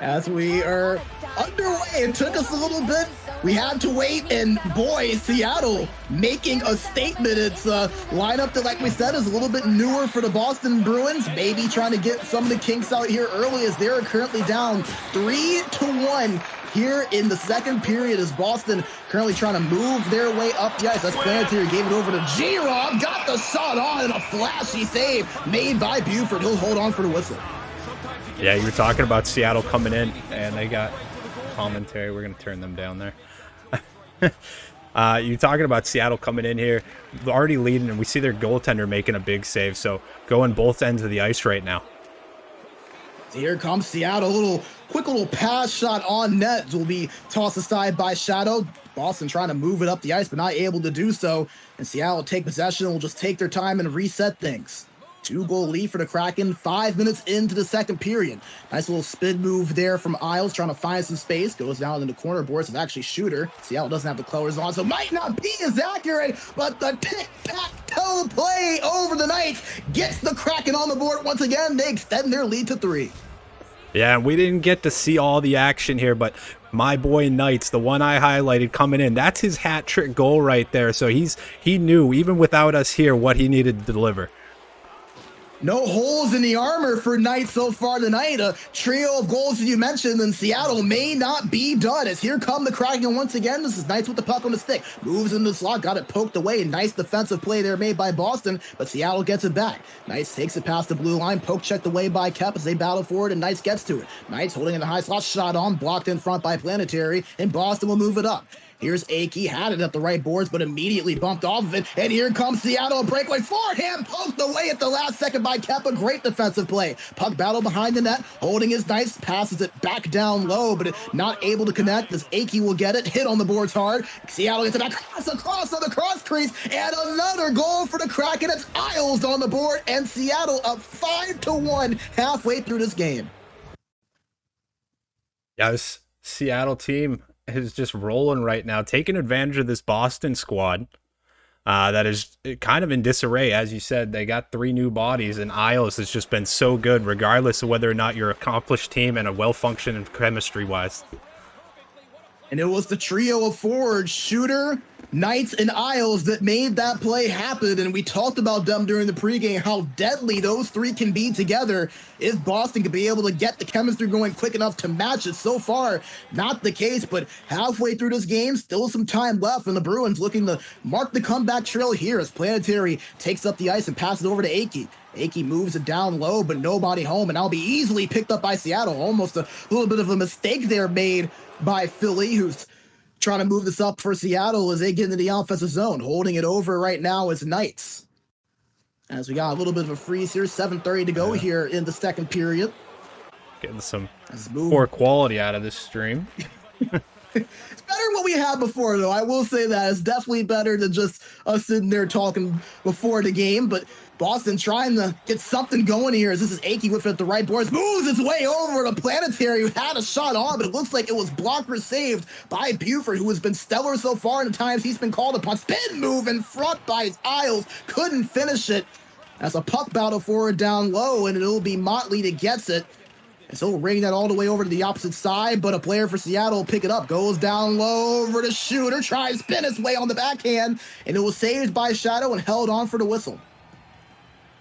as we are underway. It took us a little bit. We had to wait, and boy, Seattle making a statement. It's a lineup that, like we said, is a little bit newer for the Boston Bruins. Maybe trying to get some of the kinks out here early, as they're currently down 3-1 here in the second period, as Boston currently trying to move their way up the ice. That's Planetary, gave it over to G-Rob, got the shot on, and a flashy save made by Buford. He'll hold on for the whistle. Yeah, you were talking about Seattle coming in, and they got commentary. We're going to turn them down there. You're talking about Seattle coming in here, already leading, and we see their goaltender making a big save. So going both ends of the ice right now. Here comes Seattle. Quick little pass shot on net will be tossed aside by Shadow. Boston trying to move it up the ice, but not able to do so. And Seattle will take possession and will just take their time and reset things. 2-goal lead for the Kraken, 5 minutes into the second period. Nice little spin move there from Isles, trying to find some space. Goes down in the corner boards. It's actually Shooter. Seattle doesn't have the colors on, so might not be as accurate, but the tic-tac-toe play over the Knights gets the Kraken on the board once again. They extend their lead to 3. Yeah, we didn't get to see all the action here, but my boy Knights, the one I highlighted coming in, that's his hat trick goal right there. So he knew, even without us here, what he needed to deliver. No holes in the armor for Knights so far tonight. A trio of goals that you mentioned, and Seattle may not be done, as here come the Kraken once again. This is Knights with the puck on the stick. Moves in the slot, got it poked away. Nice defensive play there made by Boston, but Seattle gets it back. Knights takes it past the blue line, poke checked away by Kep as they battle forward, and Knights gets to it. Knights holding in the high slot, shot on, blocked in front by Planetary, and Boston will move it up. Here's Akey, had it at the right boards, but immediately bumped off of it. And here comes Seattle, a breakaway forehand, poked away at the last second by Kepa. Great defensive play. Puck battle behind the net, holding his Knights, passes it back down low, but not able to connect as Akey will get it. Hit on the boards hard. Seattle gets it back across on the cross crease, and another goal for the Kraken. It's Isles on the board, and Seattle up 5-1 halfway through this game. Yeah, this Seattle team is just rolling right now, taking advantage of this Boston squad that is kind of in disarray. As you said, they got 3 new bodies, and Isles has just been so good, regardless of whether or not you're an accomplished team and a well-functioning chemistry-wise. And it was the trio of forwards, Shooter, Knights, and Isles, that made that play happen. And we talked about them during the pregame, how deadly those 3 can be together if Boston could be able to get the chemistry going quick enough to match it. So far, not the case, but halfway through this game, still some time left, and the Bruins looking to mark the comeback trail here as Planetary takes up the ice and passes over to Akey. Akey moves it down low, but nobody home, and that'll be easily picked up by Seattle. Almost a little bit of a mistake there made by Philly, who's trying to move this up for Seattle as they get into the offensive zone. Holding it over right now is Knights. As we got a little bit of a freeze here, 7:30 to go here in the second period. Getting some poor quality out of this stream. It's better than what we had before, though. I will say that. It's definitely better than just us sitting there talking before the game, but Boston trying to get something going here as this is Akey with it at the right boards. Moves its way over to Planetary, who had a shot on, but it looks like it was blocked or saved by Buford, who has been stellar so far in the times he's been called upon. Spin move in front by his Isles. Couldn't finish it. As a puck battle forward down low, and it'll be Motley that gets it. And so we'll ring that all the way over to the opposite side, but a player for Seattle will pick it up. Goes down low over to Shooter, tries to spin his way on the backhand, and it was saved by Shadow and held on for the whistle.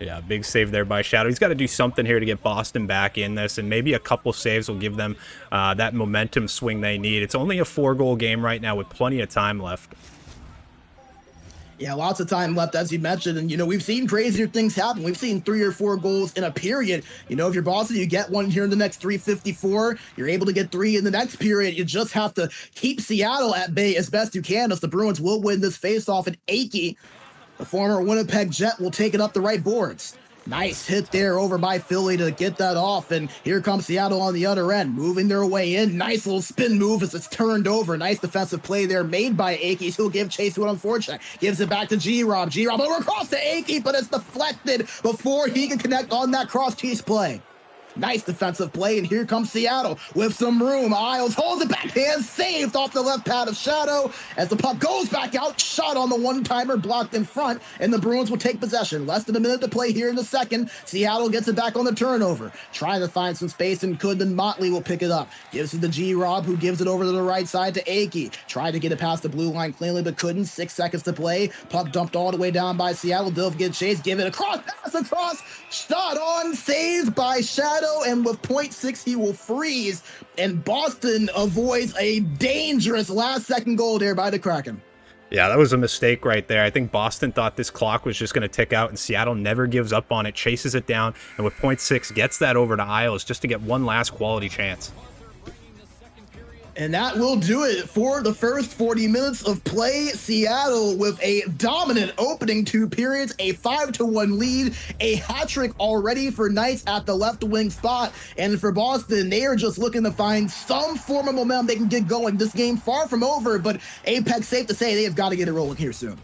Yeah, big save there by Shadow. He's got to do something here to get Boston back in this, and maybe a couple saves will give them that momentum swing they need. It's only a 4-goal game right now with plenty of time left. Yeah, lots of time left, as you mentioned. And, we've seen crazier things happen. We've seen 3 or 4 goals in a period. If you're Boston, you get one here in the next 3:54. You're able to get 3 in the next period. You just have to keep Seattle at bay as best you can, as the Bruins will win this faceoff. And Akey, the former Winnipeg Jet, will take it up the right boards. Nice hit there over by Philly to get that off, and here comes Seattle on the other end, moving their way in. Nice little spin move as it's turned over. Nice defensive play there made by Akey. He'll give chase to it on forecheck. Gives it back to G-Rob. G-Rob over across to Akey, but it's deflected before he can connect on that cross-cheese play. Nice defensive play, and here comes Seattle with some room. Isles holds it back, hand saved off the left pad of Shadow as the puck goes back out. Shot on the one-timer, blocked in front, and the Bruins will take possession. Less than a minute to play here in the second. Seattle gets it back on the turnover, trying to find some space, and then Motley will pick it up. Gives it to G-Rob, who gives it over to the right side to Akey. Tried to get it past the blue line cleanly, but couldn't. 6 seconds to play. Puck dumped all the way down by Seattle. Dilf get chased, give it across, pass across, shot on, saved by Shadow. And with .6, he will freeze. And Boston avoids a dangerous last-second goal there by the Kraken. Yeah, that was a mistake right there. I think Boston thought this clock was just going to tick out, and Seattle never gives up on it, chases it down, and with .6 gets that over to Isles just to get one last quality chance. And that will do it for the first 40 minutes of play. Seattle with a dominant opening 2 periods, a 5-1 lead, a hat trick already for Knights at the left wing spot. And for Boston, they are just looking to find some form of momentum they can get going. This game far from over, but Apex, safe to say, they have got to get it rolling here soon.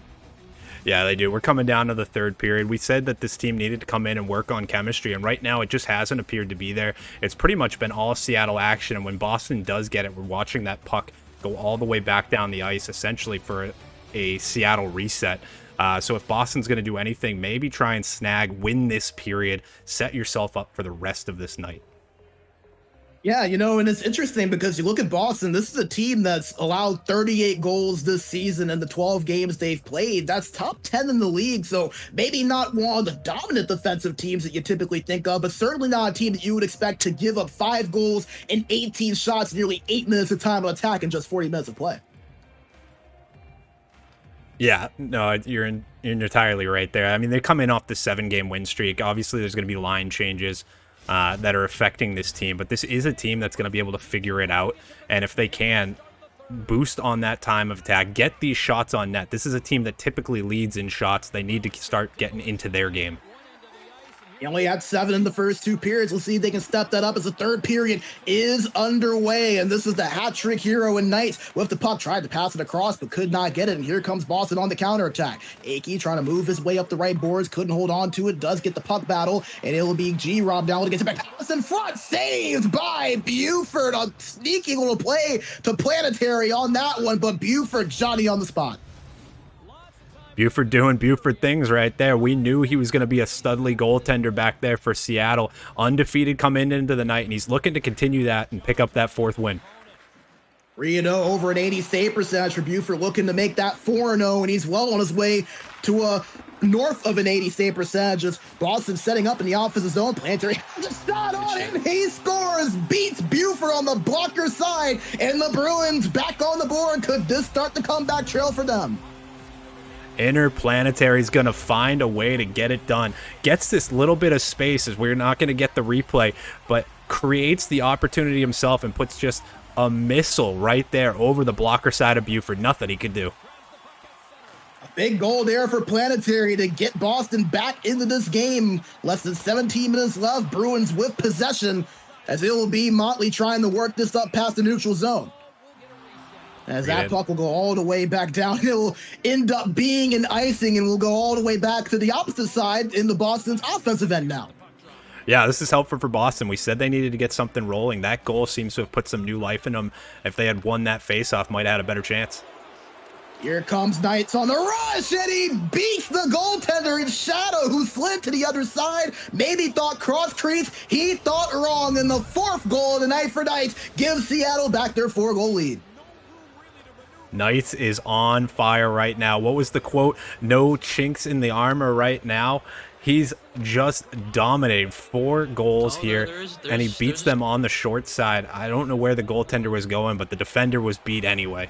Yeah, they do. We're coming down to the third period. We said that this team needed to come in and work on chemistry, and right now it just hasn't appeared to be there. It's pretty much been all Seattle action, and when Boston does get it, we're watching that puck go all the way back down the ice, essentially for a Seattle reset. So if Boston's going to do anything, maybe try and win this period, set yourself up for the rest of this night. Yeah, and it's interesting because you look at Boston, this is a team that's allowed 38 goals this season in the 12 games they've played. That's top 10 in the league, so maybe not one of the dominant defensive teams that you typically think of, but certainly not a team that you would expect to give up 5 goals and 18 shots, nearly 8 minutes of time of attack in just 40 minutes of play. Yeah, no, you're entirely right there. I mean, they come in off the 7-game win streak. Obviously, there's going to be line changes that are affecting this team, but this is a team that's going to be able to figure it out, and if they can boost on that time of attack, get these shots on net. This is a team that typically leads in shots. They need to start getting into their game. He only had 7 in the first 2 periods. Let's see if they can step that up as the third period is underway. And this is the hat-trick hero in Knights with the puck. Tried to pass it across, but could not get it. And here comes Boston on the counterattack. Akey trying to move his way up the right boards. Couldn't hold on to it. Does get the puck battle. And it will be G-Rob down to get it back. Pass in front. Saved by Buford. A sneaky little play to Planetary on that one. But Buford, Johnny on the spot. Buford doing Buford things right there. We knew he was going to be a studly goaltender back there for Seattle. Undefeated coming into the night, and he's looking to continue that and pick up that 4th win. 3-0 over an 80 save percentage for Buford, looking to make that 4-0, and he's well on his way to a north of an 80 save percentage. As Boston setting up in the offensive zone. Planetary just not on it. He scores, beats Buford on the blocker side, and the Bruins back on the board. Could this start the comeback trail for them? Interplanetary's going to find a way to get it done. Gets this little bit of space as we're not going to get the replay, but creates the opportunity himself and puts just a missile right there over the blocker side of Buford. Nothing he could do. A big goal there for Planetary to get Boston back into this game. Less than 17 minutes left. Bruins with possession as it will be Motley trying to work this up past the neutral zone. As that puck will go all the way back down. It will end up being an icing and will go all the way back to the opposite side in the Boston's offensive end now. Yeah, this is helpful for Boston. We said they needed to get something rolling. That goal seems to have put some new life in them. If they had won that faceoff, might have had a better chance. Here comes Knights on the rush, and he beats the goaltender in Shadow, who slid to the other side. Maybe thought cross crease. He thought wrong, and the 4th goal of the night for Knights gives Seattle back their 4-goal lead. Knights is on fire right now. What was the quote? No chinks in the armor right now. He's just dominated 4 goals here, and he beats them on the short side. I don't know where the goaltender was going, but the defender was beat anyway.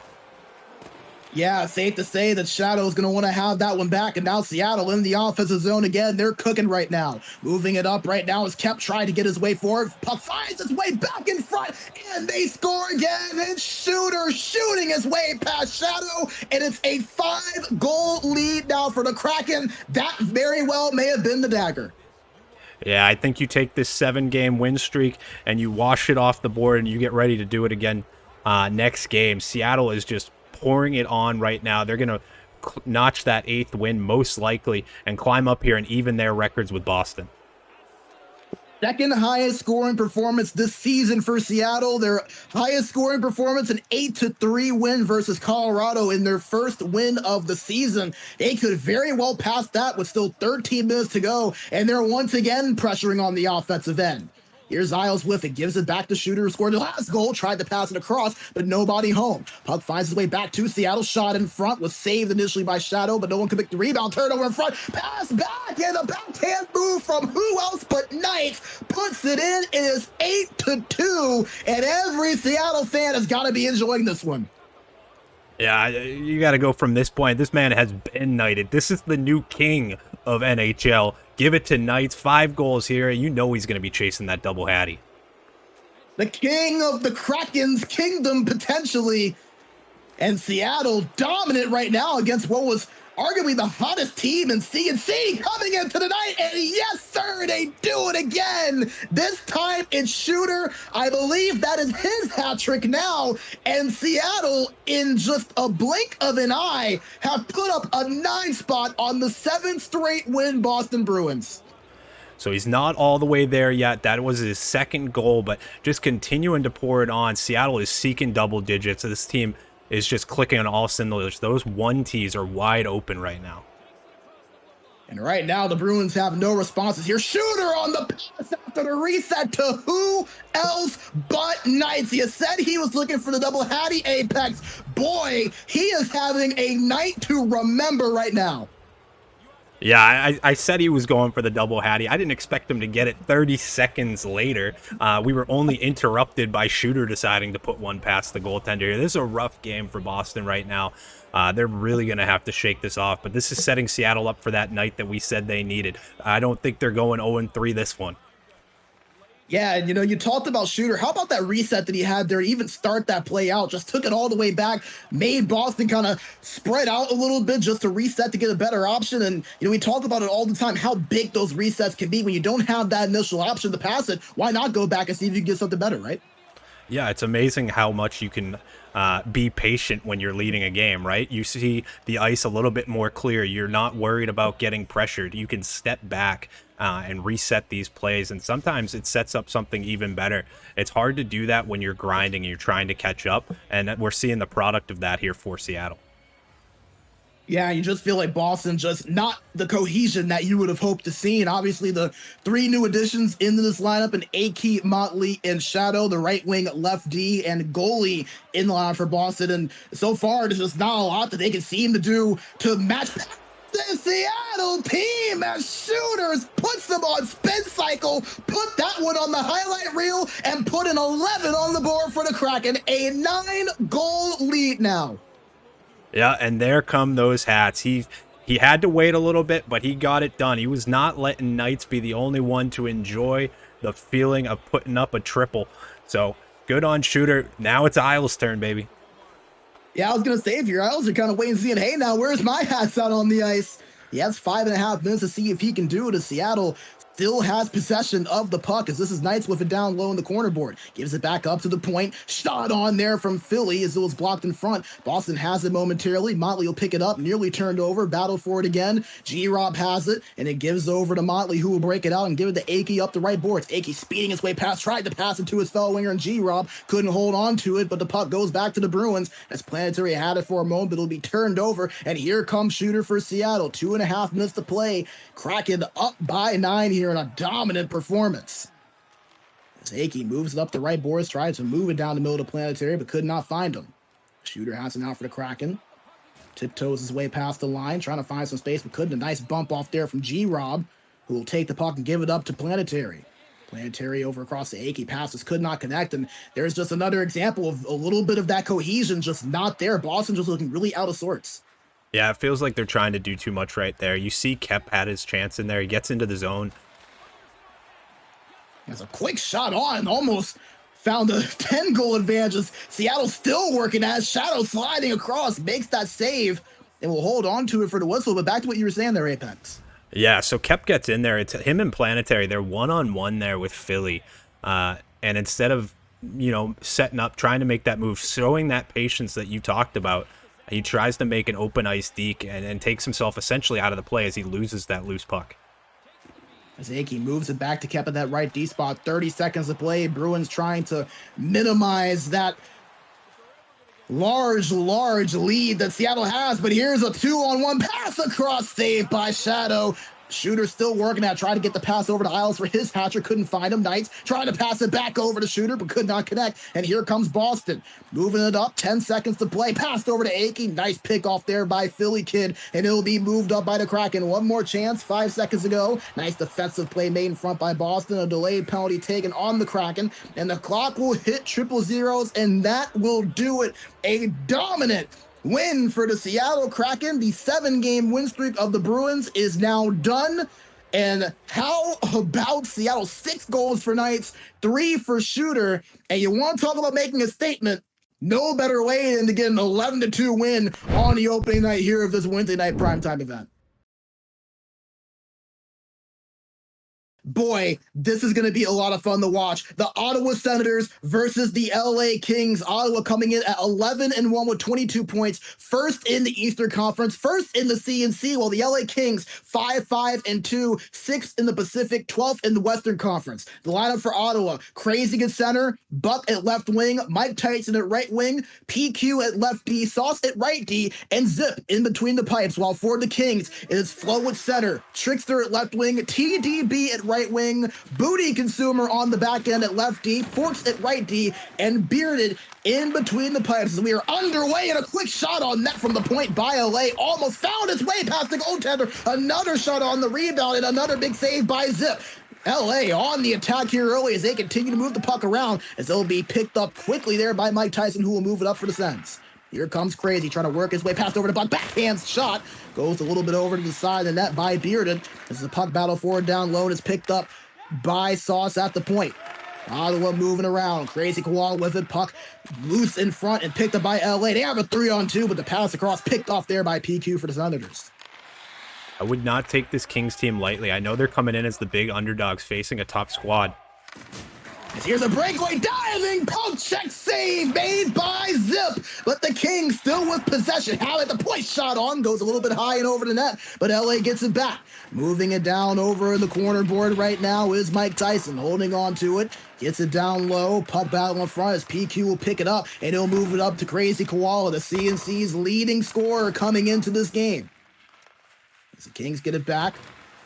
Yeah, safe to say that Shadow's going to want to have that one back, and now Seattle in the offensive zone again. They're cooking right now. Moving it up right now as Kep trying to get his way forward. Puck finds his way back in front, and they score again. And Shooter shooting his way past Shadow, and it's a 5-goal lead now for the Kraken. That very well may have been the dagger. Yeah, I think you take this 7-game win streak and you wash it off the board and you get ready to do it again next game. Seattle is just pouring it on right now. They're going to notch that 8th win most likely and climb up here and even their records with Boston. Second highest scoring performance this season for Seattle. Their highest scoring performance, an 8-3 win versus Colorado in their first win of the season. They could very well pass that with still 13 minutes to go, and they're once again pressuring on the offensive end. Here's Isles with it, gives it back to Shooter, who scored the last goal, tried to pass it across, but nobody home. Puck finds his way back to Seattle, shot in front, was saved initially by Shadow, but no one could make the rebound, turnover in front, pass back, and a backhand move from who else but Knights, puts it in. It is 8-2, and every Seattle fan has got to be enjoying this one. Yeah, you got to go from this point. This man has been knighted. This is the new king of NHL. Give it to Knights. 5 goals here. You know he's going to be chasing that double hattie. The king of the Kraken's kingdom, potentially. And Seattle dominant right now against what was arguably the hottest team in CNC coming into the night. And yes, sir, they do it again. This time it's Shooter. I believe that is his hat trick now. And Seattle, in just a blink of an eye, have put up a 9 spot on the 7th straight win Boston Bruins. So he's not all the way there yet. That was his second goal, but just continuing to pour it on. Seattle is seeking double digits. This team is just clicking on all cylinders. Those 1Ts are wide open right now. And right now, the Bruins have no responses here. Shooter on the pass after the reset to who else but Knights. You said he was looking for the double hattie apex. Boy, he is having a night to remember right now. Yeah, I said he was going for the double hattie. I didn't expect him to get it 30 seconds later. We were only interrupted by Shooter deciding to put one past the goaltender here. This is a rough game for Boston right now. They're really going to have to shake this off, but this is setting Seattle up for that night that we said they needed. I don't think they're going 0-3 this one. Yeah, and you talked about Shooter. How about that reset that he had there to even start that play out? Just took it all the way back, made Boston kind of spread out a little bit just to reset to get a better option. And, we talk about it all the time, how big those resets can be when you don't have that initial option to pass it. Why not go back and see if you can get something better, right? Yeah, it's amazing how much you can be patient when you're leading a game, right? You see the ice a little bit more clear. You're not worried about getting pressured. You can step back and reset these plays, and sometimes it sets up something even better. It's hard to do that when you're grinding and you're trying to catch up, and we're seeing the product of that here for Seattle. Yeah, you just feel like Boston just not the cohesion that you would have hoped to see. And obviously the 3 new additions into this lineup, and Aki, Motley, and Shadow, the right wing, left D, and goalie in the lineup for Boston. And so far, there's just not a lot that they can seem to do to match the Seattle team as Shooters puts them on spin cycle, put that one on the highlight reel, and put an 11 on the board for the Kraken. A 9-goal lead now. Yeah, and there come those hats. He had to wait a little bit, but he got it done. He was not letting Knights be the only one to enjoy the feeling of putting up a triple. So good on Shooter. Now it's Isles' turn, baby. Yeah, I was going to say, if your Isles are kind of waiting and seeing, hey, now where's my hats out on the ice? He has 5.5 minutes to see if he can do it as Seattle still has possession of the puck, as this is Knights with it down low in the corner board. Gives it back up to the point. Shot on there from Philly as it was blocked in front. Boston has it momentarily. Motley will pick it up, nearly turned over. Battle for it again. G-Rob has it, and it gives over to Motley, who will break it out and give it to Aki up the right boards. Aki speeding his way past, tried to pass it to his fellow winger, and G-Rob couldn't hold on to it, but the puck goes back to the Bruins as Planetary had it for a moment, but it'll be turned over, and here comes Shooter for Seattle. 2.5 minutes to play. Kraken up by 9 here in a dominant performance. As Aki moves it up the right boards, tries to move it down the middle of Planetary, but could not find him. Shooter has it now for the Kraken. Tiptoes his way past the line, trying to find some space, but couldn't. A nice bump off there from G-Rob, who will take the puck and give it up to Planetary. Planetary over across the Aki, passes could not connect, and there's just another example of a little bit of that cohesion just not there. Boston just looking really out of sorts. Yeah, it feels like they're trying to do too much right there. You see Kep had his chance in there. He gets into the zone. There's a quick shot on, almost found a 10-goal advantage. Seattle still working as Shadow sliding across, makes that save, and will hold on to it for the whistle. But back to what you were saying there, Apex. Yeah, so Kep gets in there. It's him and Planetary. They're one-on-one there with Philly. And instead of, setting up, trying to make that move, showing that patience that you talked about, he tries to make an open ice deke and takes himself essentially out of the play as he loses that loose puck. As Aki moves it back to Kep at that right D spot. 30 seconds to play. Bruins trying to minimize that large lead that Seattle has. But here's a 2-on-1 pass across, saved by Shadow. Shooter still working at trying to get the pass over to Isles for his hatcher. Couldn't find him. Knights trying to pass it back over to Shooter, but could not connect. And here comes Boston. Moving it up. 10 seconds to play. Passed over to Aki. Nice pick off there by Philly Kid. And it'll be moved up by the Kraken. One more chance. 5 seconds to go. Nice defensive play made in front by Boston. A delayed penalty taken on the Kraken. And the clock will hit triple zeros. And that will do it. A dominant win for the Seattle Kraken. The 7-game win streak of the Bruins is now done. And how about Seattle? 6 goals for Knights, 3 for Shooter. And you want to talk about making a statement? No better way than to get an 11-2 win on the opening night here of this Wednesday night primetime event. Boy, this is going to be a lot of fun to watch. The Ottawa Senators versus the LA Kings. Ottawa coming in at 11-1 with 22 points. First in the Eastern Conference, first in the CNC, while the LA Kings 5-5-2, 6th in the Pacific, 12th in the Western Conference. The lineup for Ottawa: Crazy at center, Buck at left wing, Mike Tyson at right wing, PQ at left D, Sauce at right D, and Zip in between the pipes. While for the Kings, it is Flo at center, Trickster at left wing, TDB at right wing, Booty Consumer on the back end at left D, Forks at right D, and Bearded in between the pipes. As we are underway, and a quick shot on net from the point by LA almost found its way past the goaltender. Another shot on the rebound, and another big save by Zip. LA on the attack here early as they continue to move the puck around, as it'll be picked up quickly there by Mike Tyson, who will move it up for the Sens. Here comes Crazy, trying to work his way past over to Buck. Backhand shot goes a little bit over to the side of the net by Bearded. As the puck battle forward down low is picked up by Sauce at the point. Ottawa moving around. Crazy Koala with it. Puck loose in front and picked up by LA. They have a 3-on-2, but the pass across picked off there by PQ for the Senators. I would not take this Kings team lightly. I know they're coming in as the big underdogs facing a top squad. Here's a breakaway, diving, poke check save made by Zip, but the Kings still with possession. Hallett, the point shot on, goes a little bit high and over the net, but LA gets it back. Moving it down over in the corner board right now is Mike Tyson, holding on to it, gets it down low, puck battle in front as PQ will pick it up, and he'll move it up to Crazy Koala, the CNC's leading scorer coming into this game. As the Kings get it back,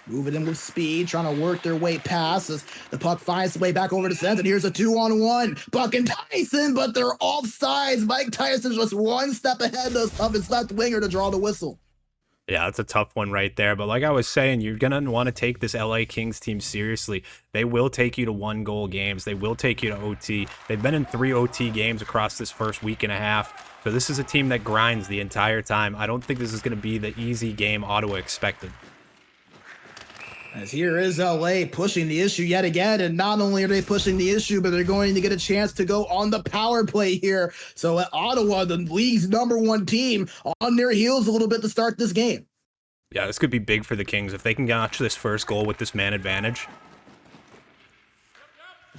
move it in with speed, trying to work their way past as the puck finds the way back over to Sens, and here's a 2-on-1. Buck and Tyson, but they're offsides. Mike Tyson's just one step ahead of his left winger to draw the whistle. Yeah, that's a tough one right there. But like I was saying, you're going to want to take this LA Kings team seriously. They will take you to 1-goal games. They will take you to OT. They've been in 3 OT games across this first week and a half. So this is a team that grinds the entire time. I don't think this is going to be the easy game Ottawa expected. As here is LA pushing the issue yet again, and not only are they pushing the issue, but they're going to get a chance to go on the power play here. So at Ottawa, the league's #1 team, on their heels a little bit to start this game. Yeah, this could be big for the Kings if they can notch this first goal with this man advantage.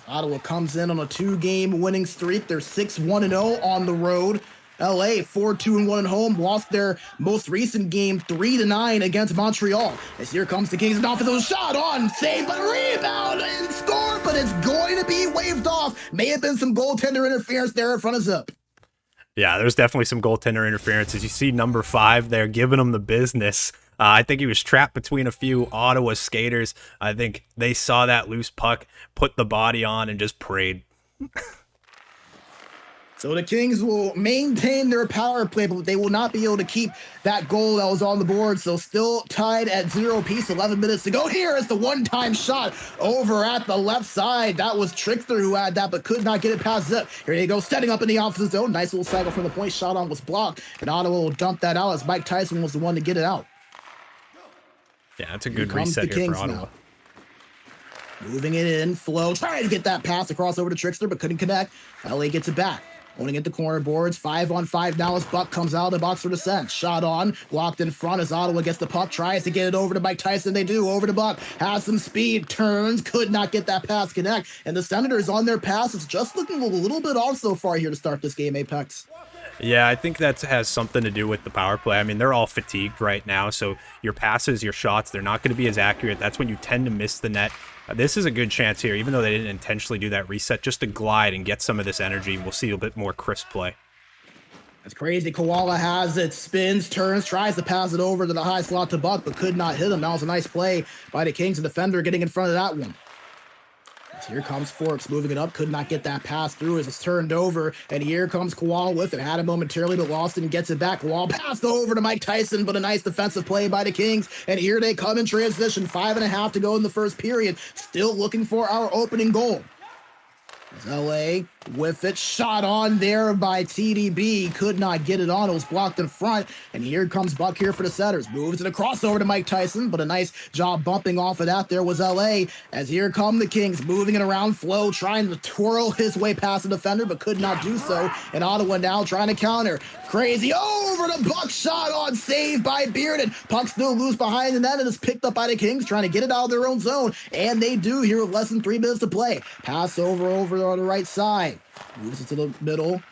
Ottawa comes in on a 2-game winning streak. They're 6-1-0 on the road. LA 4-2-1 at home, lost their most recent game 3-9 against Montreal. As here comes the Kings, and off of those shot on, save, but rebound and score, but it's going to be waved off. May have been some goaltender interference there in front of Zip. Yeah, there's definitely some goaltender interference. As you see number 5 there giving him the business. I think he was trapped between a few Ottawa skaters. I think they saw that loose puck, put the body on, and just prayed. So the Kings will maintain their power play, but they will not be able to keep that goal that was on the board. So still tied at 0 apiece, 11 minutes to go. Here is the one-time shot over at the left side. That was Trickster who had that, but could not get it past Zip. Here they go, setting up in the offensive zone. Nice little cycle from the point. Shot on was blocked, and Ottawa will dump that out as Mike Tyson was the one to get it out. Yeah, that's a good reset here for Ottawa. Now. Moving it in, Flo trying to get that pass across over to Trickster, but couldn't connect. LA gets it back. Owning at the corner boards, 5-on-5 now as Buck comes out of the box for the Sens. Shot on, blocked in front as Ottawa gets the puck, tries to get it over to Mike Tyson. They do, over to Buck, has some speed, turns, could not get that pass connect. And the Senators on their pass is just looking a little bit off so far here to start this game, Apex. Yeah, I think that has something to do with the power play. I mean, they're all fatigued right now, so your passes, your shots, they're not going to be as accurate. That's when you tend to miss the net. This is a good chance here, even though they didn't intentionally do that reset, just to glide and get some of this energy. We'll see a bit more crisp play. It's crazy. Koala has it, spins, turns, tries to pass it over to the high slot to Buck, but could not hit him. That was a nice play by the Kings. The defender getting in front of that one. Here comes Forks moving it up. Could not get that pass through as it's turned over. And here comes Koala with it. Had it momentarily, but lost it and gets it back. Koala passed over to Mike Tyson, but a nice defensive play by the Kings. And here they come in transition. 5.5 to go in the first period. Still looking for our opening goal. LA with it, shot on there by TDB, could not get it on, it was blocked in front, and here comes Buck here for the setters, moves it across over to Mike Tyson, but a nice job bumping off of that there was LA, as here come the Kings, moving it around, Flo trying to twirl his way past the defender, but could not do so, and Ottawa now trying to counter, crazy, over the Buck, shot on, save by Bearden, puck still loose behind the net, and is picked up by the Kings, trying to get it out of their own zone, and they do here with less than 3 minutes to play, pass over on the right side, moves it to the middle.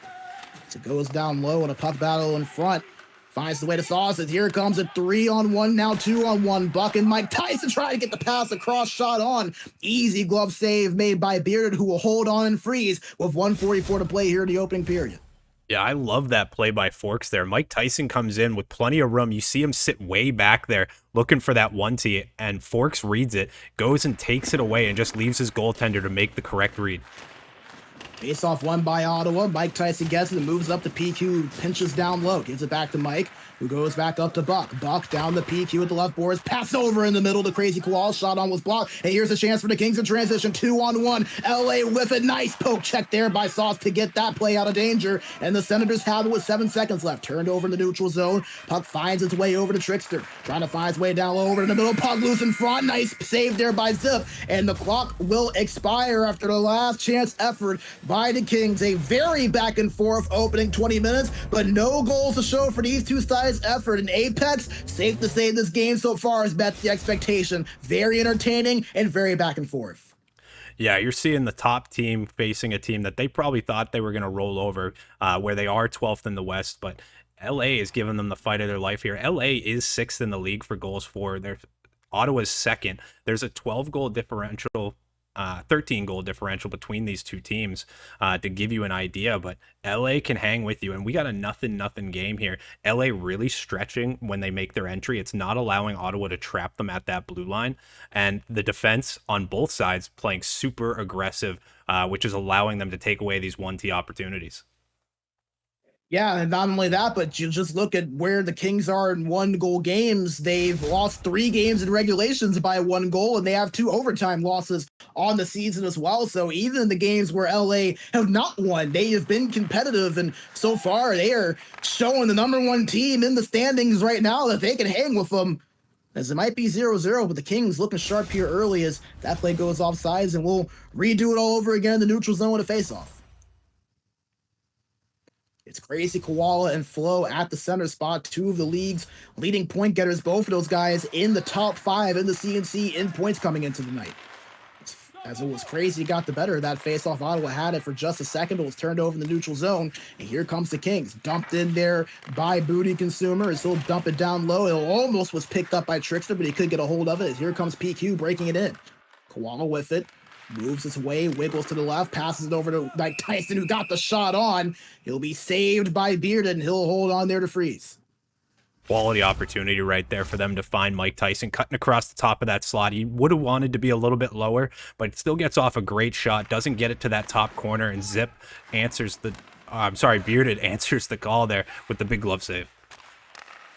It goes down low in a puck battle in front. Finds the way to Sausage. Here comes a 3-on-1, now 2-on-1. Buck and Mike Tyson trying to get the pass across, shot on. Easy glove save made by Bearded, who will hold on and freeze with 1:44 to play here in the opening period. Yeah, I love that play by Forks there. Mike Tyson comes in with plenty of room. You see him sit way back there looking for that 1-T, and Forks reads it, goes and takes it away, and just leaves his goaltender to make the correct read. Face off one by Ottawa. Mike Tyson gets it and moves up to PQ, pinches down low, gives it back to Mike, who goes back up to Buck. Buck down the PQ with the left boards, pass over in the middle to Crazy Koala, shot on was blocked, and here's a chance for the Kings in transition, 2-on-1. LA with a nice poke check there by Sauce to get that play out of danger, and the Senators have it with 7 seconds left. Turned over in the neutral zone. Puck finds its way over to Trickster, trying to find its way down low over in the middle. Puck loose in front, nice save there by Zip, and the clock will expire after the last chance effort by the Kings. A very back and forth opening 20 minutes, but no goals to show for these two sides' effort. In Apex, safe to say this game so far has met the expectation. Very entertaining and very back and forth. Yeah, you're seeing the top team facing a team that they probably thought they were going to roll over, where they are 12th in the West, but LA is giving them the fight of their life here. LA is 6th in the league for goals for. Ottawa's second. There's a 12-goal differential, 13-goal differential between these two teams, to give you an idea, but LA can hang with you, and we got a nothing game here. LA really stretching when they make their entry. It's not allowing Ottawa to trap them at that blue line, and the defense on both sides playing super aggressive, which is allowing them to take away these 1-T opportunities. Yeah, and not only that, but you just look at where the Kings are in 1-goal games. They've lost 3 games in regulations by 1 goal, and they have 2 overtime losses on the season as well. So even in the games where LA have not won, they have been competitive, and so far they are showing the #1 team in the standings right now that they can hang with them. As it might be 0-0, but the Kings looking sharp here early as that play goes offsides, and we'll redo it all over again in the neutral zone with a face-off. It's Crazy Koala and Flo at the center spot, 2 of the league's leading point getters, both of those guys in the top 5 in the CNC in points coming into the night. As it was Crazy got the better of that face-off. Ottawa had it for just a second, but was turned over in the neutral zone, and here comes the Kings. Dumped in there by Booty Consumer, as he'll dump it down low. It almost was picked up by Trickster, but he could get a hold of it. As here comes PQ breaking it in. Koala with it. Moves its way, wiggles to the left, passes it over to Mike Tyson, who got the shot on. He'll be saved by Bearden, and he'll hold on there to freeze. Quality opportunity right there for them to find Mike Tyson cutting across the top of that slot. He would have wanted to be a little bit lower, but it still gets off a great shot, doesn't get it to that top corner, and Zip answers the, Bearded answers the call there with the big glove save.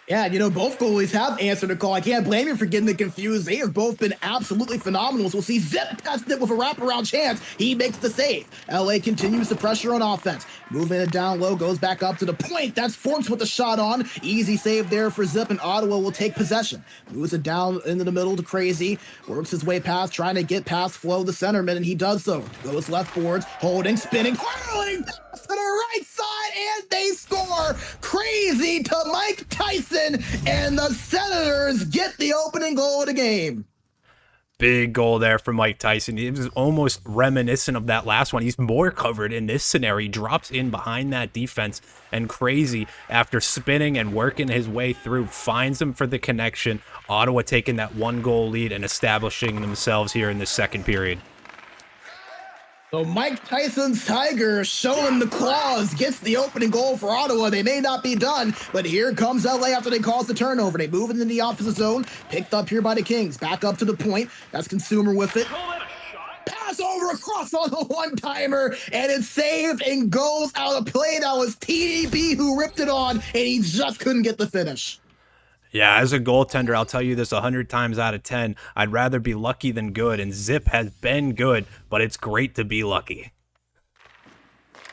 Yeah, you know, both goalies have answered the call. I can't blame you for getting it confused. They have both been absolutely phenomenal. So we'll see Zip test it with a wraparound chance. He makes the save. LA continues the pressure on offense. Moving it down low, goes back up to the point. That's Forks with the shot on. Easy save there for Zip, and Ottawa will take possession. Moves it down into the middle to Crazy. Works his way past, trying to get past Flo, the centerman, and he does so. Goes left boards, holding, spinning, whirling to the right side, and they score. Crazy to Mike Tyson, and the Senators get the opening goal of the game. Big goal there from Mike Tyson. It was almost reminiscent of that last one. He's more covered in this scenario. He drops in behind that defense, and Crazy, after spinning and working his way through, finds him for the connection. Ottawa taking that 1-goal lead and establishing themselves here in the second period. So Mike Tyson's Tiger showing the claws, gets the opening goal for Ottawa. They may not be done, but here comes LA after they cause the turnover. They move into the offensive zone, picked up here by the Kings. Back up to the point. That's Consumer with it. Pass over across on the one-timer, and it's saved and goes out of play. That was TDB who ripped it on, and he just couldn't get the finish. Yeah, as a goaltender, I'll tell you this 100 times out of 10. I'd rather be lucky than good, and Zip has been good, but it's great to be lucky.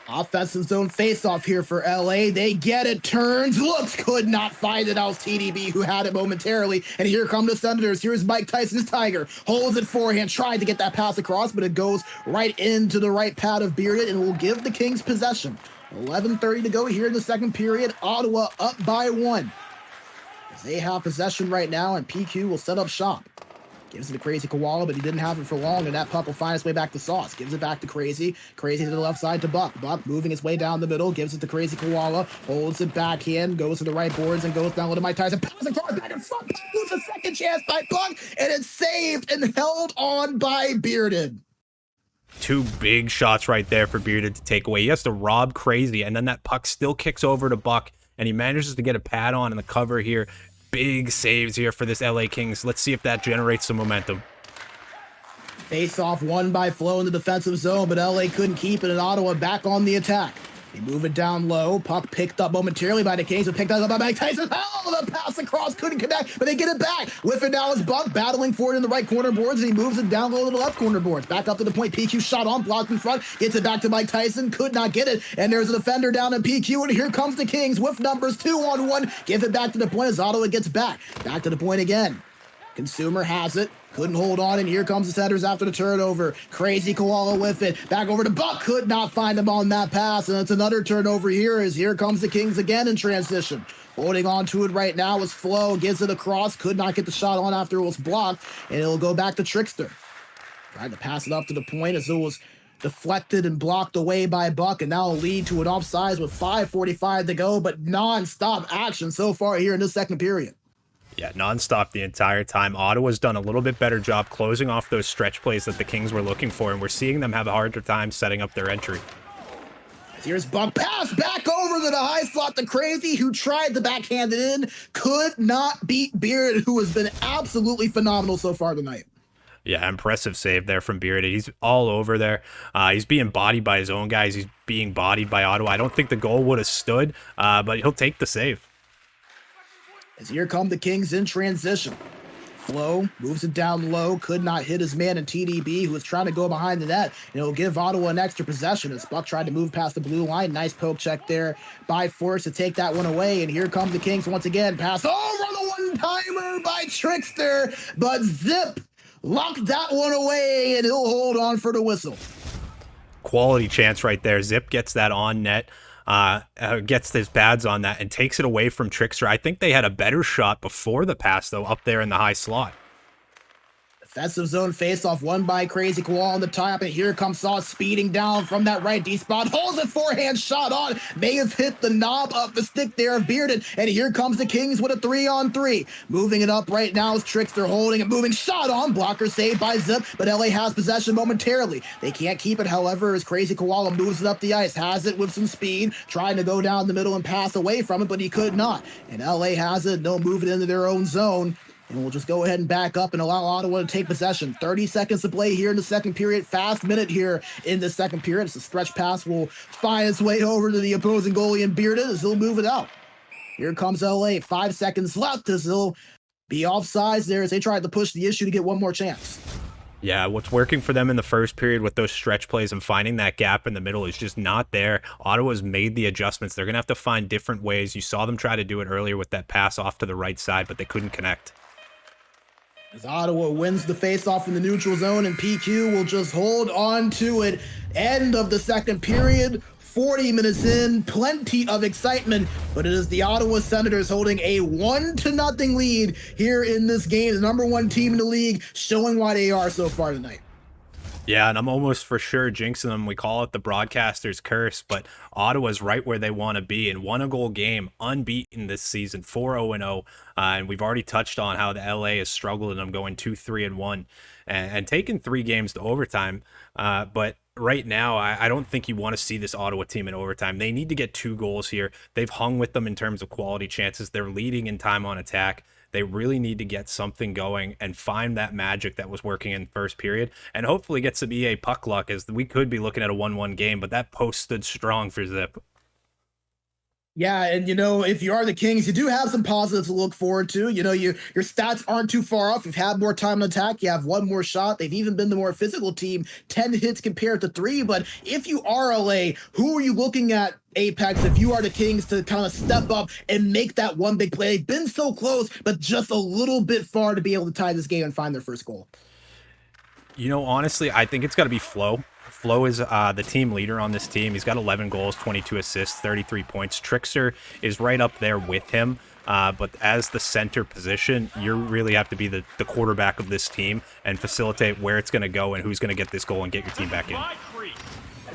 Offensive zone face-off here for LA. They get it, turns, looks, could not find it. That was TDB who had it momentarily. And here come the Senators. Here's Mike Tyson's Tiger. Holds it forehand, tried to get that pass across, but it goes right into the right pad of Bearded and will give the Kings possession. 11:30 to go here in the second period. Ottawa up by 1. They have possession right now, and PQ will set up shop. Gives it to Crazy Koala, but he didn't have it for long, and that puck will find its way back to Sauce. Gives it back to Crazy. Crazy to the left side to Buck. Buck moving his way down the middle, gives it to Crazy Koala, holds it backhand, goes to the right boards, and goes down to Mike Tyson. Pass across, back and front. Loses a second chance by Buck, and it's saved and held on by Bearded. 2 big shots right there for Bearded to take away. He has to rob Crazy, and then that puck still kicks over to Buck, and he manages to get a pad on in the cover here. Big saves here for this LA Kings. Let's see if that generates some momentum. Face-off won by Flo in the defensive zone, but LA couldn't keep it, and Ottawa back on the attack. They move it down low. Puck picked up momentarily by the Kings, but picked up by Mike Tyson. Oh, the pass across couldn't connect, but they get it back. With it now is Buck battling for it in the right corner boards, and he moves it down low to the left corner boards. Back up to the point. PQ shot on, blocked in front, gets it back to Mike Tyson, could not get it, and there's a defender down in PQ, and here comes the Kings with numbers 2-on-1. Give it back to the point as Ottawa gets back. Back to the point again. Consumer has it. Couldn't hold on, and here comes the Senators after the turnover. Crazy Koala with it. Back over to Buck. Could not find him on that pass, and it's another turnover here as here comes the Kings again in transition. Holding on to it right now is Flo. Gives it across. Could not get the shot on after it was blocked, and it'll go back to Trickster. Tried to pass it up to the point as it was deflected and blocked away by Buck, and now will lead to an offsides with 5:45 to go, but non-stop action so far here in this second period. Yeah, nonstop the entire time. Ottawa's done a little bit better job closing off those stretch plays that the Kings were looking for, and we're seeing them have a harder time setting up their entry. Here's Buck, pass back over to the high slot to Crazy, who tried to backhand it in, could not beat Beard, who has been absolutely phenomenal so far tonight. Yeah, impressive save there from Bearded. He's all over there. He's being bodied by his own guys. He's being bodied by Ottawa. I don't think the goal would have stood, but he'll take the save. As here come the Kings in transition. Flo moves it down low, could not hit his man in TDB, who was trying to go behind the net, and it'll give Ottawa an extra possession as Buck tried to move past the blue line. Nice poke check there by Force to take that one away, and here come the Kings once again. Pass over the one-timer by Trickster, but Zip locked that one away, and he'll hold on for the whistle. Quality chance right there. Zip gets that on net. Gets his pads on that and takes it away from Trickster. I think they had a better shot before the pass, though, up there in the high slot. Defensive zone face-off won by Crazy Koala on the top, and here comes Sauce speeding down from that right D spot. Holds a forehand shot on. May have hit the knob of the stick there of Bearded, and here comes the Kings with a 3-on-3. Moving it up right now is Trickster holding it, moving shot on. Blocker saved by Zip, but LA has possession momentarily. They can't keep it, however, as Crazy Koala moves it up the ice. Has it with some speed, trying to go down the middle and pass away from it, but he could not. And LA has it. They'll move it into their own zone. And we'll just go ahead and back up and allow Ottawa to take possession. 30 seconds to play here in the second period. Fast minute here in the second period. It's a stretch pass will find its way over to the opposing goalie and Bearded as he'll move it out. Here comes LA. 5 seconds left as he'll be offsides there as they tried to push the issue to get one more chance. Yeah, what's working for them in the first period with those stretch plays and finding that gap in the middle is just not there. Ottawa's made the adjustments. They're going to have to find different ways. You saw them try to do it earlier with that pass off to the right side, but they couldn't connect. As Ottawa wins the faceoff in the neutral zone, and PQ will just hold on to it. End of the second period. 40 minutes in, plenty of excitement, but it is the Ottawa Senators holding a 1-0 lead here in this game. The number one team in the league, showing why they are so far tonight. Yeah, and I'm almost for sure jinxing them. We call it the broadcaster's curse, but Ottawa's right where they want to be. In one-goal game, unbeaten this season, 4-0-0. And we've already touched on how the LA has struggled, and I'm going 2-3-1 and taking 3 games to overtime. But right now, I don't think you want to see this Ottawa team in overtime. They need to get 2 goals here. They've hung with them in terms of quality chances. They're leading in time on attack. They really need to get something going and find that magic that was working in first period, and hopefully get some EA puck luck, as we could be looking at a 1-1 game, but that post stood strong for Zip. Yeah, and if you are the Kings, you do have some positives to look forward to. Your stats aren't too far off. You've had more time on attack. You have 1 more shot. They've even been the more physical team, 10 hits compared to 3. But if you are LA, who are you looking at, Apex, if you are the Kings, to kind of step up and make that one big play? They've been so close, but just a little bit far to be able to tie this game and find their first goal. Honestly, I think it's got to be Flo. Flo is the team leader on this team. He's got 11 goals, 22 assists, 33 points. Trickster is right up there with him. But as the center position, you really have to be the quarterback of this team and facilitate where it's going to go and who's going to get this goal and get your team back in.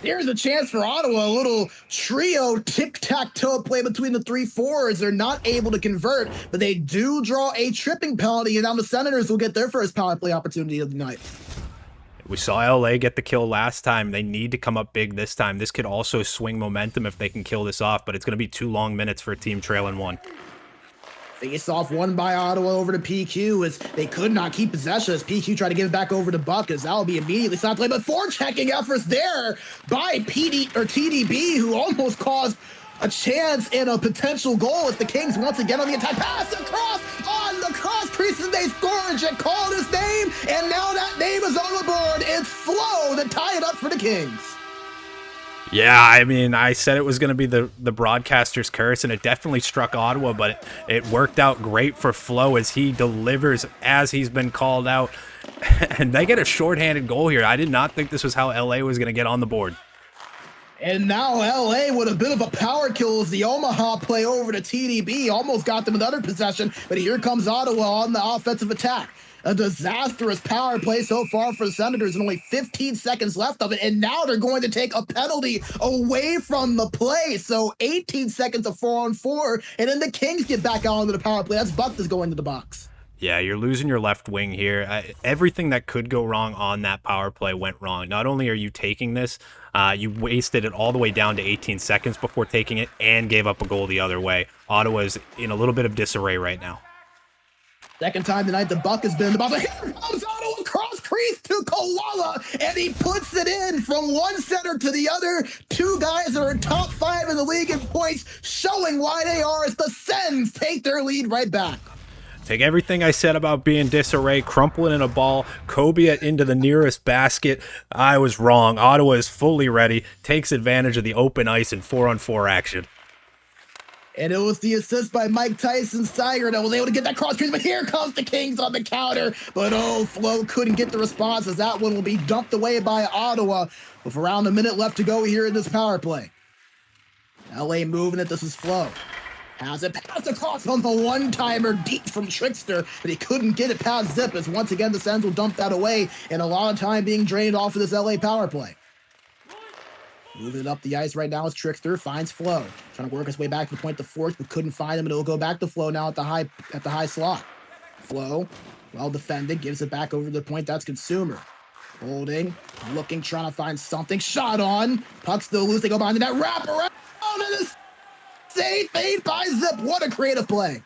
There's a chance for Ottawa, a little trio tic-tac-toe play between the 3 forwards. They're not able to convert, but they do draw a tripping penalty, and now the Senators will get their first power play opportunity of the night. We saw LA get the kill last time. They need to come up big this time. This could also swing momentum if they can kill this off, but it's going to be 2 long minutes for a team trailing 1. Face off won by Ottawa over to PQ, as they could not keep possession, as PQ tried to give it back over to Buck, as that will be immediately stopped play, but forechecking efforts there by TDB, who almost caused a chance and a potential goal as the Kings once again on the attack. Pass across on the cross crease, and they score. Jack called his name, and now that name is on the board. It's Flo to tie it up for the Kings. Yeah, I mean, I said it was going to be the broadcaster's curse, and it definitely struck Ottawa, but it worked out great for Flo as he delivers as he's been called out. And they get a shorthanded goal here. I did not think this was how LA was going to get on the board. And now LA with a bit of a power kill as the Omaha play over to TDB. Almost got them another possession, but here comes Ottawa on the offensive attack. A disastrous power play so far for the Senators, and only 15 seconds left of it. And now they're going to take a penalty away from the play. So 18 seconds of 4-on-4, and then the Kings get back out onto the power play. That's Buck that's going to the box. Yeah, you're losing your left wing here. Everything that could go wrong on that power play went wrong. Not only are you taking this, you wasted it all the way down to 18 seconds before taking it and gave up a goal the other way. Ottawa's in a little bit of disarray right now. Second time tonight, the Buck has been in the box. Here comes Ottawa, cross crease to Koala, and he puts it in from one center to the other. 2 guys that are in top 5 in the league in points, showing why they are, as the Sens take their lead right back. Take everything I said about being disarray, crumple it in a ball, Kobe it into the nearest basket. I was wrong. Ottawa is fully ready, takes advantage of the open ice and 4-on-4 action. And it was the assist by Mike Tyson's Tiger that was able to get that cross crease, but here comes the Kings on the counter. But Flo couldn't get the response, as that one will be dumped away by Ottawa with around a minute left to go here in this power play. LA moving it. This is Flo. Has it passed across on the one-timer deep from Trickster, but he couldn't get it past Zip, as once again the Sens will dump that away, and a lot of time being drained off of this LA power play. Moving it up the ice right now is Trickster, finds Flo. Trying to work his way back to the point to Force, but couldn't find him, and it'll go back to Flo now at the high slot. Flo, well defended, gives it back over to the point. That's Consumer. Holding, looking, trying to find something. Shot on. Puck still loose. They go behind the net. Wrap around, and a save made by Zip. What a creative play.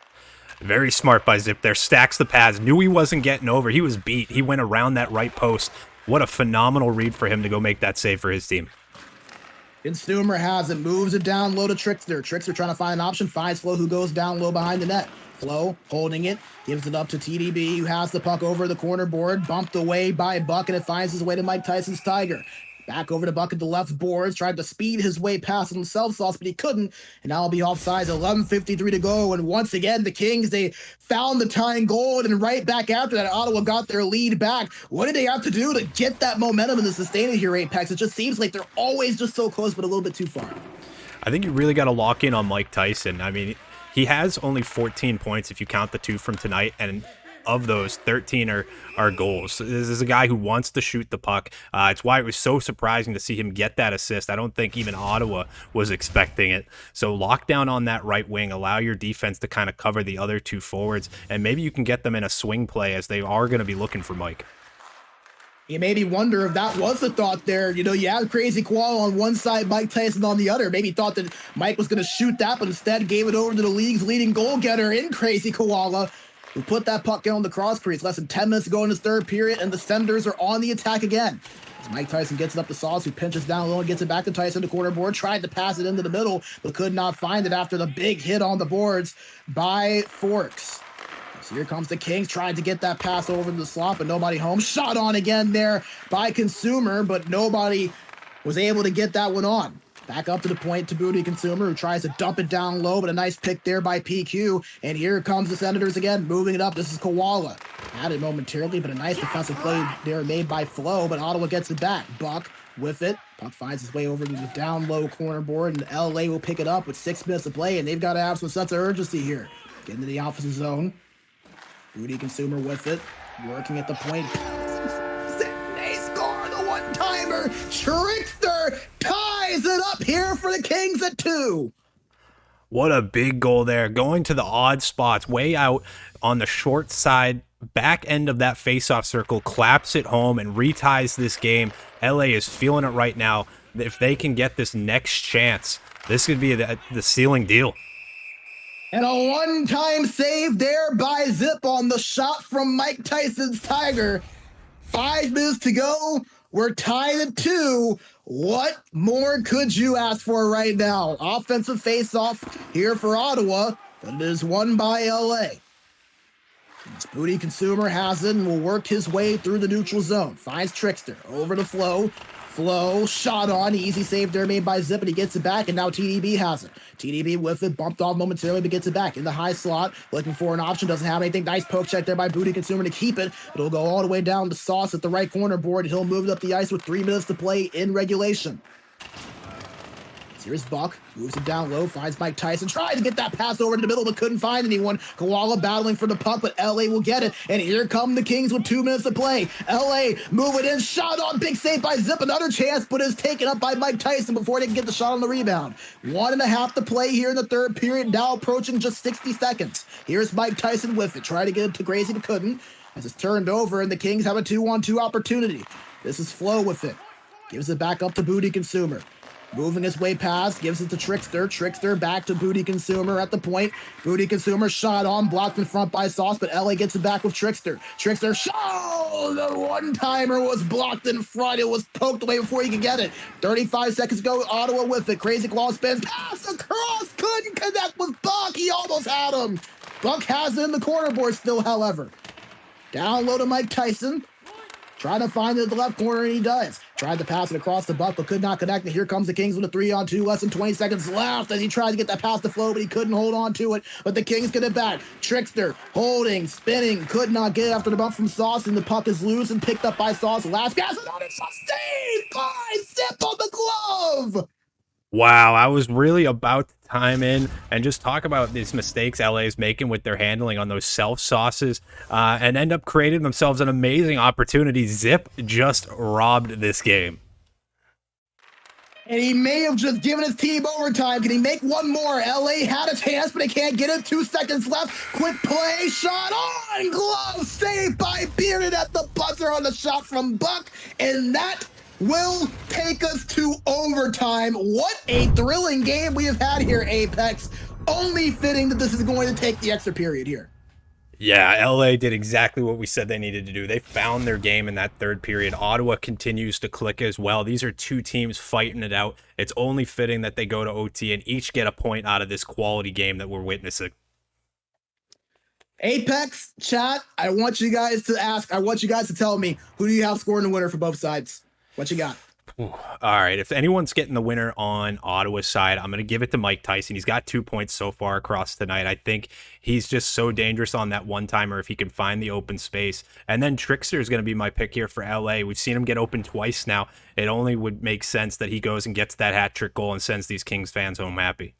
Very smart by Zip there. Stacks the pads. Knew he wasn't getting over. He was beat. He went around that right post. What a phenomenal read for him to go make that save for his team. Consumer has it, moves it down low to Trickster. Trickster trying to find an option, finds Flo, who goes down low behind the net. Flo holding it, gives it up to TDB, who has the puck over the corner board, bumped away by Buck, and it finds its way to Mike Tyson's Tiger. Back over to Buck at the left boards, tried to speed his way past himself, Sauce, but he couldn't. And now he'll be offsides, 11:53 to go. And once again, the Kings, they found the tying goal, and right back after that, Ottawa got their lead back. What did they have to do to get that momentum and to sustain it here, Apex? It just seems like they're always just so close, but a little bit too far. I think you really got to lock in on Mike Tyson. I mean, he has only 14 points if you count the 2 from tonight, and of those, 13 are goals. This is a guy who wants to shoot the puck. It's why it was so surprising to see him get that assist. I don't think even Ottawa was expecting it. So lock down on that right wing, allow your defense to kind of cover the other 2 forwards, and maybe you can get them in a swing play, as they are going to be looking for Mike. You made me wonder if that was the thought there. You know, you had Crazy Koala on one side, Mike Tyson on the other. Maybe thought that Mike was going to shoot that, but instead gave it over to the league's leading goal getter in Crazy Koala, who put that puck in on the cross crease. Less than 10 minutes to go in this third period, and the Senators are on the attack again. As Mike Tyson gets it up to Sauce, who pinches down low and gets it back to Tyson, the corner board. Tried to pass it into the middle, but could not find it after the big hit on the boards by Forks. So here comes the Kings, trying to get that pass over to the slot, but nobody home. Shot on again there by Consumer, but nobody was able to get that one on. Back up to the point to Booty Consumer, who tries to dump it down low, but a nice pick there by PQ. And here comes the Senators again, moving it up. This is Koala. Had it momentarily, but a nice defensive play there made by Flo, but Ottawa gets it back. Buck with it. Puck finds his way over to the down low corner board, and LA will pick it up with 6 minutes to play, and they've got to have some sense of urgency here. Get into the offensive zone. Booty Consumer with it, working at the point. They score the one-timer. Trickster ties it up here for the Kings at 2. What a big goal there. Going to the odd spots, way out on the short side, back end of that faceoff circle, claps it home and reties this game. LA is feeling it right now. If they can get this next chance, this could be the sealing deal. And a one-time save there by Zip on the shot from Mike Tyson's Tiger. 5 minutes to go. We're tied at 2. What more could you ask for right now? Offensive face-off here for Ottawa, but it is won by LA. Booty Consumer has it and will work his way through the neutral zone. Finds Trickster over to Flo. Flo, shot on, easy save there made by Zip, and he gets it back, and now TDB has it. TDB with it, bumped off momentarily, but gets it back in the high slot, looking for an option, doesn't have anything. Nice poke check there by Booty Consumer to keep it, but it'll go all the way down to Sauce at the right corner board, and he'll move it up the ice with 3 minutes to play in regulation. Here's Buck, moves it down low, finds Mike Tyson, tried to get that pass over to the middle, but couldn't find anyone. Koala battling for the puck, but LA will get it. And here come the Kings with 2 minutes to play. LA moving in, shot on, big save by Zip, another chance, but is taken up by Mike Tyson before they can get the shot on the rebound. 1.5 to play here in the third period, now approaching just 60 seconds. Here's Mike Tyson with it, tried to get it to Gracie, but couldn't, as it's turned over, and the Kings have a 2-on-2 opportunity. This is Flo with it, gives it back up to Booty Consumer. Moving his way past, gives it to Trickster. Trickster back to Booty Consumer at the point. Booty Consumer shot on, blocked in front by Sauce, but LA gets it back with Trickster. Trickster shot! Oh, the one-timer was blocked in front. It was poked away before he could get it. 35 seconds ago, Ottawa with it. Crazy Claw spins, pass across, couldn't connect with Buck. He almost had him. Buck has it in the corner board still, however. Down low to Mike Tyson. Trying to find it at the left corner, and he does. Tried to pass it across the Buck, but could not connect. And here comes the Kings with a 3-on-2, less than 20 seconds left, as he tried to get that pass to Flo, but he couldn't hold on to it. But the Kings get it back. Trickster, holding, spinning, could not get it after the bump from Sauce, and the puck is loose and picked up by Sauce. Last pass, another shot, saved by Zip on the glove! Wow, I was really about to time in and just talk about these mistakes LA is making with their handling on those self-sauces and end up creating themselves an amazing opportunity. Zip just robbed this game. And he may have just given his team overtime. Can he make one more? LA had a chance, but they can't get it. 2 seconds left. Quick play, shot on, glove, saved by Bearded at the buzzer on the shot from Buck. And that will take us to overtime. What a thrilling game we have had here, Apex. Only fitting that this is going to take the extra period here. Yeah, LA did exactly what we said they needed to do. They found their game in that third period. Ottawa continues to click as well. These are two teams fighting it out. It's only fitting that they go to OT and each get a point out of this quality game that we're witnessing. Apex, chat, I want you guys to tell me, who do you have scoring the winner for both sides? What you got? All right. If anyone's getting the winner on Ottawa's side, I'm going to give it to Mike Tyson. He's got 2 points so far across tonight. I think he's just so dangerous on that one-timer if he can find the open space. And then Trickster is going to be my pick here for LA. We've seen him get open twice now. It only would make sense that he goes and gets that hat-trick goal and sends these Kings fans home happy.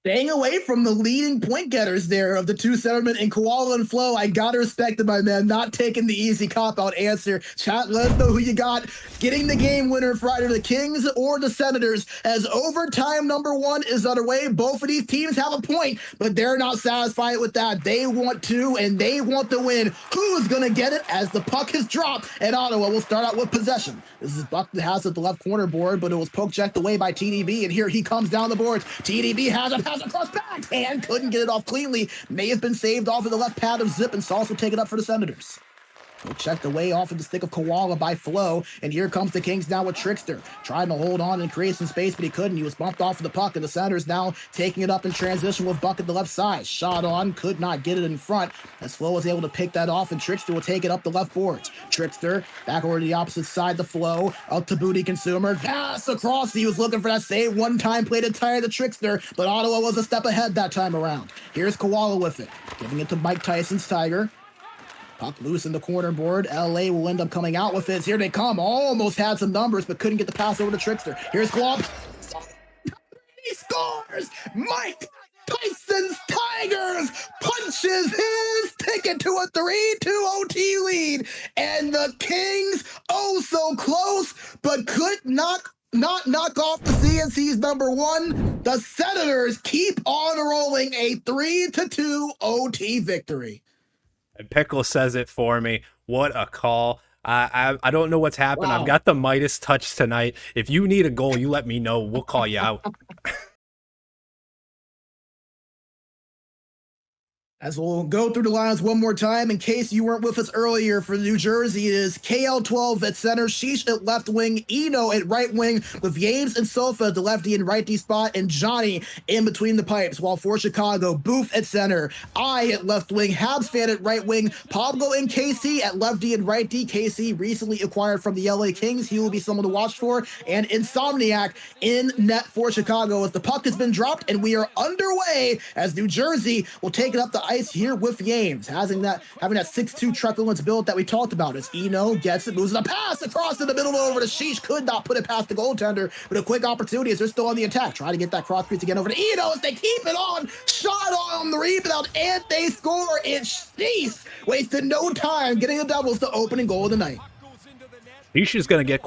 Staying away from the leading point getters there of the two centermen in Koala and Flo. I gotta respect it, my man. Not taking the easy cop-out answer. Chat, let us know who you got getting the game winner Friday, the Kings or the Senators, as overtime number 1 is underway. Both of these teams have a point, but they're not satisfied with that. They want to, and they want the win. Who's gonna get it as the puck is dropped, and Ottawa will start out with possession. This is Buck that has it at the left corner board, but it was poke checked away by TDB, and here he comes down the boards. TDB has a pass across back and couldn't get it off cleanly. May have been saved off of the left pad of Zip, and Sauce will take it up for the Senators. Checked away off of the stick of Koala by Flo, and here comes the Kings now with Trickster. Trying to hold on and create some space, but he couldn't. He was bumped off of the puck, and the Senators now taking it up in transition with Buck at the left side. Shot on, could not get it in front, as Flo was able to pick that off, and Trickster will take it up the left boards. Trickster back over to the opposite side, the Flo, up to Booty Consumer. Pass across, he was looking for that save. One-time play to tire the Trickster, but Ottawa was a step ahead that time around. Here's Koala with it, giving it to Mike Tyson's Tiger. Puck loose in the corner board. LA will end up coming out with it. Here they come. Almost had some numbers, but couldn't get the pass over to Trickster. Here's Glob. He scores! Mike Tyson's Tigers punches his ticket to a 3-2 OT lead. And the Kings, oh so close, but could not knock off the CNC's number 1. The Senators keep on rolling, a 3-2 OT victory. And Pickle says it for me. What a call. I don't know what's happened. Wow. I've got the Midas touch tonight. If you need a goal, you let me know. We'll call you out. As we'll go through the lines one more time, in case you weren't with us earlier, for New Jersey, it is KL12 at center, Sheesh at left wing, Eno at right wing, with Yames and Sofa at the lefty and righty spot, and Johnny in between the pipes. While for Chicago, Booth at center, I at left wing, Habs fan at right wing, Pablo and KC at lefty and righty. KC recently acquired from the LA Kings. He will be someone to watch for. And Insomniac in net for Chicago, as the puck has been dropped and we are underway, as New Jersey will take it up the ice here with Yames, having that 6'2" truculence build that we talked about. As Eno gets it, moves a pass across in the middle over to Sheesh, could not put it past the goaltender, but a quick opportunity as they're still on the attack. Try to get that cross crease again over to Eno as they keep it on, shot on the rebound, and they score. And Sheesh wasted no time getting the Devils the opening goal of the night. Sheesh is going to get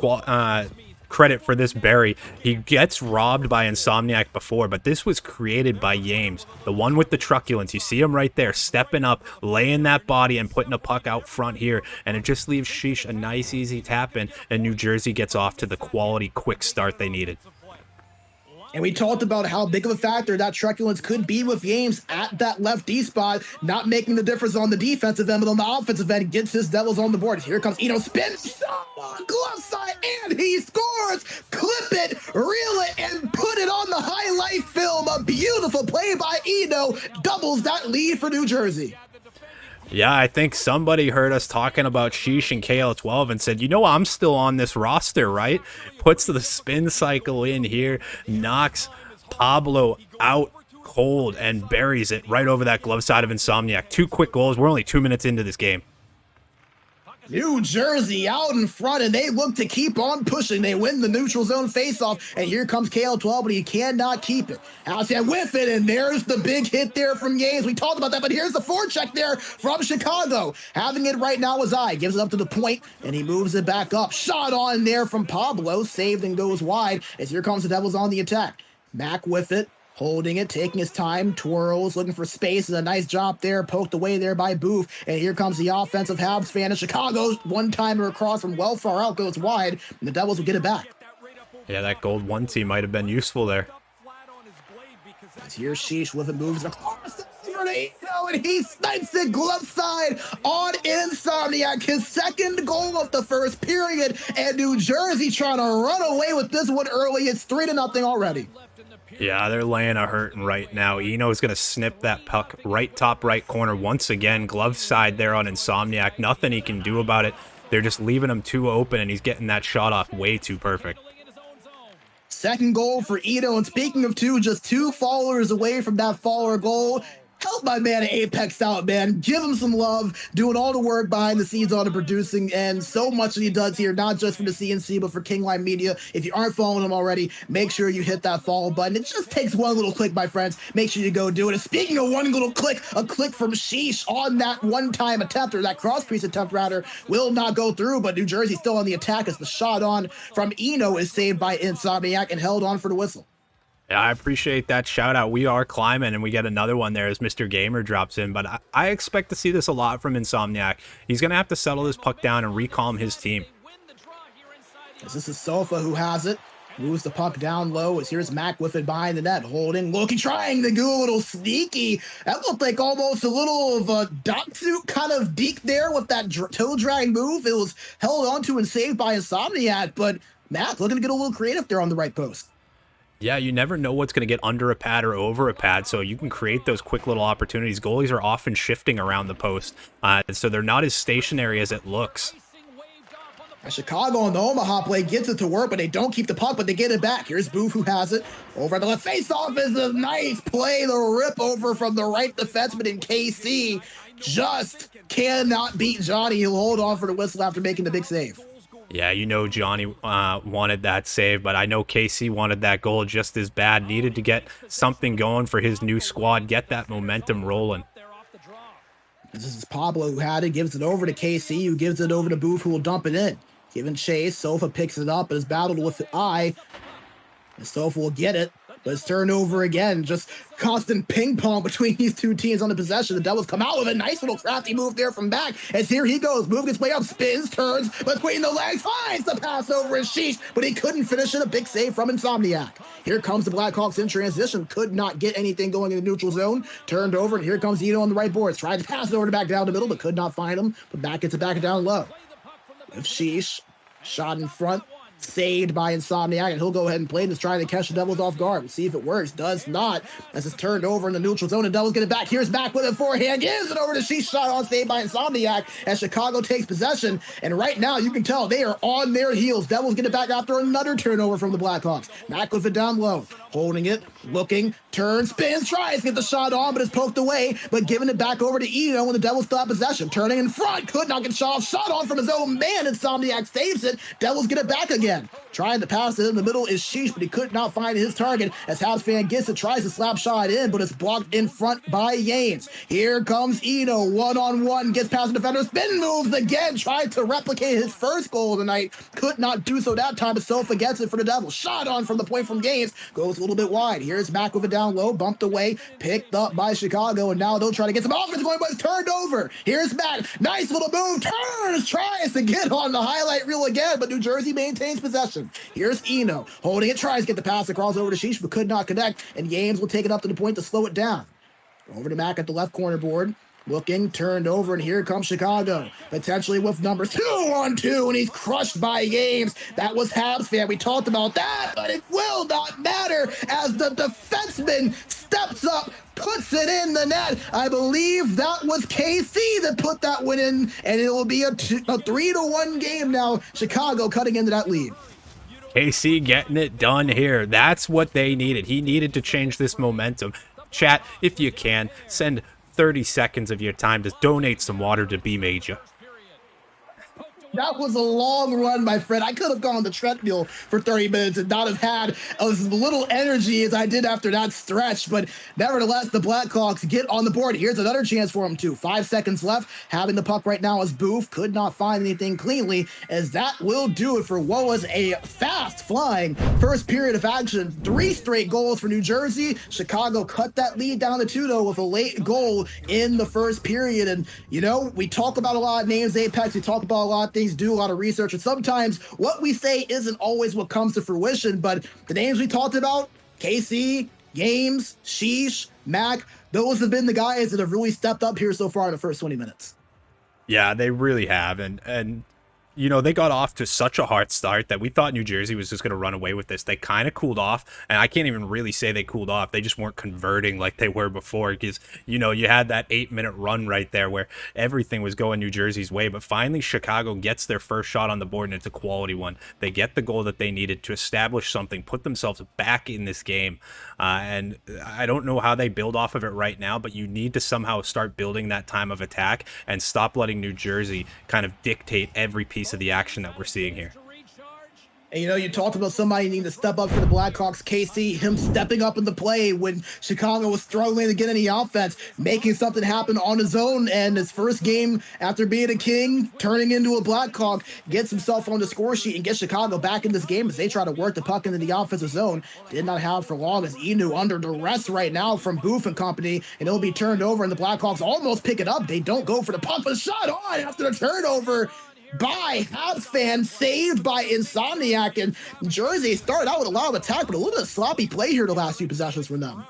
credit for this berry. He gets robbed by Insomniac before, but this was created by Yames, the one with the truculence. You see him right there, stepping up, laying that body and putting a puck out front here, and it just leaves Sheesh a nice easy tap in, and New Jersey gets off to the quality quick start they needed. And we talked about how big of a factor that truculence could be with Yames at that left D spot, not making the difference on the defensive end, but on the offensive end, gets his Devils on the board. Here comes Eno, spin, shot on glove side, and he scores! Clip it, reel it, and put it on the highlight film. A beautiful play by Eno doubles that lead for New Jersey. Yeah, I think somebody heard us talking about Sheesh and KL12 and said, you know, I'm still on this roster, right? Puts the spin cycle in here, knocks Pablo out cold, and buries it right over that glove side of Insomniac. 2 quick goals. We're only 2 minutes into this game. New Jersey out in front, and they look to keep on pushing. They win the neutral zone faceoff, and here comes KL12, but he cannot keep it. Outside with it, and there's the big hit there from Yames. We talked about that, but here's the forecheck there from Chicago. Having it right now is I. Gives it up to the point, and he moves it back up. Shot on there from Pablo. Saved and goes wide, as here comes the Devils on the attack. Back with it. Holding it, taking his time, twirls, looking for space, and a nice drop there, poked away there by Booth, and here comes the offensive Habs fan in Chicago. One-timer across from well far out, goes wide, and the Devils will get it back. Yeah, that gold 1 team might have been useful there. As here Sheesh with it, moves across over to Eno, and he snipes it glove side on Insomniac. His second goal of the first period, and New Jersey trying to run away with this one early. It's 3-0 already. Yeah, they're laying a hurting right now. Eno's going to snip that puck right top right corner once again. Glove side there on Insomniac. Nothing he can do about it. they're just leaving him too open, and he's getting that shot off way too perfect. Second goal for Ito, and speaking of two, just 2 followers away from that follower goal. Help my man Apex out, man. Give him some love, doing all the work behind the scenes on the producing, and so much that he does here, not just for the CNC, but for King Line Media. If you aren't following him already, make sure you hit that follow button. It just takes one little click, my friends. Make sure you go do it. And speaking of one little click, a click from Sheesh on that one-time attempt, or that cross-crease attempt, rather, will not go through, but New Jersey still on the attack as the shot on from Eno is saved by Insomniac and held on for the whistle. Yeah, I appreciate that shout out. We are climbing, and we get another one there as Mr. Gamer drops in. But I expect to see this a lot from Insomniac. He's going to have to settle this puck down and recalm his team. This is Sofa who has it. Moves the puck down low as here's Mac with it behind the net. Holding, looking, trying to go a little sneaky. That looked like almost a little of a dot suit kind of deke there with that toe drag move. It was held onto and saved by Insomniac, but Mac looking to get a little creative there on the right post. Yeah, you never know what's going to get under a pad or over a pad, so you can create those quick little opportunities. Goalies are often shifting around the post, so they're not as stationary as it looks. Chicago on the Omaha play gets it to work, but they don't keep the puck, but they get it back. Here's Booth who has it. Over at the left face-off is a nice play. The rip over from the right defenseman in KC. Just cannot beat Johnny. He'll hold on for the whistle after making the big save. Yeah, you know Johnny wanted that save, but I know KC wanted that goal just as bad. Needed to get something going for his new squad, get that momentum rolling. This is Pablo who had it, gives it over to KC, who gives it over to Booth, who will dump it in. Giving chase, Sofa picks it up, and is battled with the eye. And Sofa will get it, but it's turned over again. Just constant ping pong between these two teams on the possession. The Devils come out with a nice little crafty move there from back. As here he goes, moving his way up, spins, turns between the legs, finds the pass over his Sheesh, but he couldn't finish it. A big save from Insomniac. Here comes the Blackhawks in transition. Could not get anything going in the neutral zone. Turned over, and here comes Ito on the right boards. Tried to pass it over to back down the middle, but could not find him. But back gets it back down low. With Sheesh, shot in front, saved by Insomniac, and he'll go ahead and play this, trying to catch the Devils off guard. We'll see if it works. Does not, as it's turned over in the neutral zone, and Devils get it back. Here's Mac with a forehand, gives it over to Sheesh, shot on, saved by Insomniac, as Chicago takes possession, and right now you can tell they are on their heels. Devils get it back after another turnover from the Blackhawks. Mac with it down low, holding it, looking, turns, spins, tries to get the shot on, but it's poked away, but giving it back over to Eno when the Devils still have possession. Turning in front, could not get shot on from his own man. Insomniac saves it. Devils get it back again. Trying to pass it in the middle is Sheesh, but he could not find his target as Habs fan gets it, tries to slap shot in, but it's blocked in front by Yanes. Here comes Eno, one-on-one, gets past the defender, spin moves again, tried to replicate his first goal of the night, could not do so that time, but Sofa gets it for the Devils. Shot on from the point from Yanes, goes a little bit wide. Here's Mac with it down low, bumped away, picked up by Chicago, and now they'll try to get some offense going, but it's turned over. Here's Mac, nice little move, turns, tries to get on the highlight reel again, but New Jersey maintains possession. Here's Eno, holding it, tries to get the pass across over to Sheesh, but could not connect, and Yames will take it up to the point to slow it down. Over to Mac at the left corner board, looking, turned over, and here comes Chicago, potentially with number 2-on-2, and he's crushed by Yames. That was Habs fan. We talked about that, but it will not matter as the defenseman steps up, puts it in the net. I believe that was KC that put that one in, and it will be a 3-1 game now. Chicago cutting into that lead. KC getting it done here. That's what they needed. He needed to change this momentum. Chat, if you can, send 30 seconds of your time to donate some water to B Major. That was a long run, my friend. I could have gone on the treadmill for 30 minutes and not have had as little energy as I did after that stretch. But nevertheless, the Blackhawks get on the board. Here's another chance for them, too. 5 seconds left. Having the puck right now is Booth. Could not find anything cleanly, as that will do it for what was a fast-flying first period of action. 3 straight goals for New Jersey. Chicago cut that lead down to 2, though, with a late goal in the first period. And, you know, we talk about a lot of names, Apex. We talk about a lot of things, do a lot of research, and sometimes what we say isn't always what comes to fruition. But the names we talked about, KC, Games, Sheesh, Mac, those have been the guys that have really stepped up here so far in the first 20 minutes. Yeah, they really have. And you know, they got off to such a hard start that we thought New Jersey was just going to run away with this. They kind of cooled off, and I can't even really say they cooled off. They just weren't converting like they were before, because, you know, you had that 8-minute run right there where everything was going New Jersey's way. But finally, Chicago gets their first shot on the board, and it's a quality one. They get the goal that they needed to establish something, put themselves back in this game. And I don't know how they build off of it right now, but you need to somehow start building that time of attack and stop letting New Jersey kind of dictate every piece of the action that we're seeing here. And, you know, you talked about somebody needing to step up for the Blackhawks. Casey, him stepping up in the play when Chicago was struggling to get any offense, making something happen on his own. And his first game after being a King, turning into a Blackhawk, gets himself on the score sheet and gets Chicago back in this game as they try to work the puck into the offensive zone. Did not have for long as Inu under duress right now from Booth and company, and it'll be turned over, and the Blackhawks almost pick it up. They don't go for the puck, but shot on after the turnover by Habs fan, saved by Insomniac. And Jersey started out with a lot of attack, but a little bit of sloppy play here the last few possessions from them.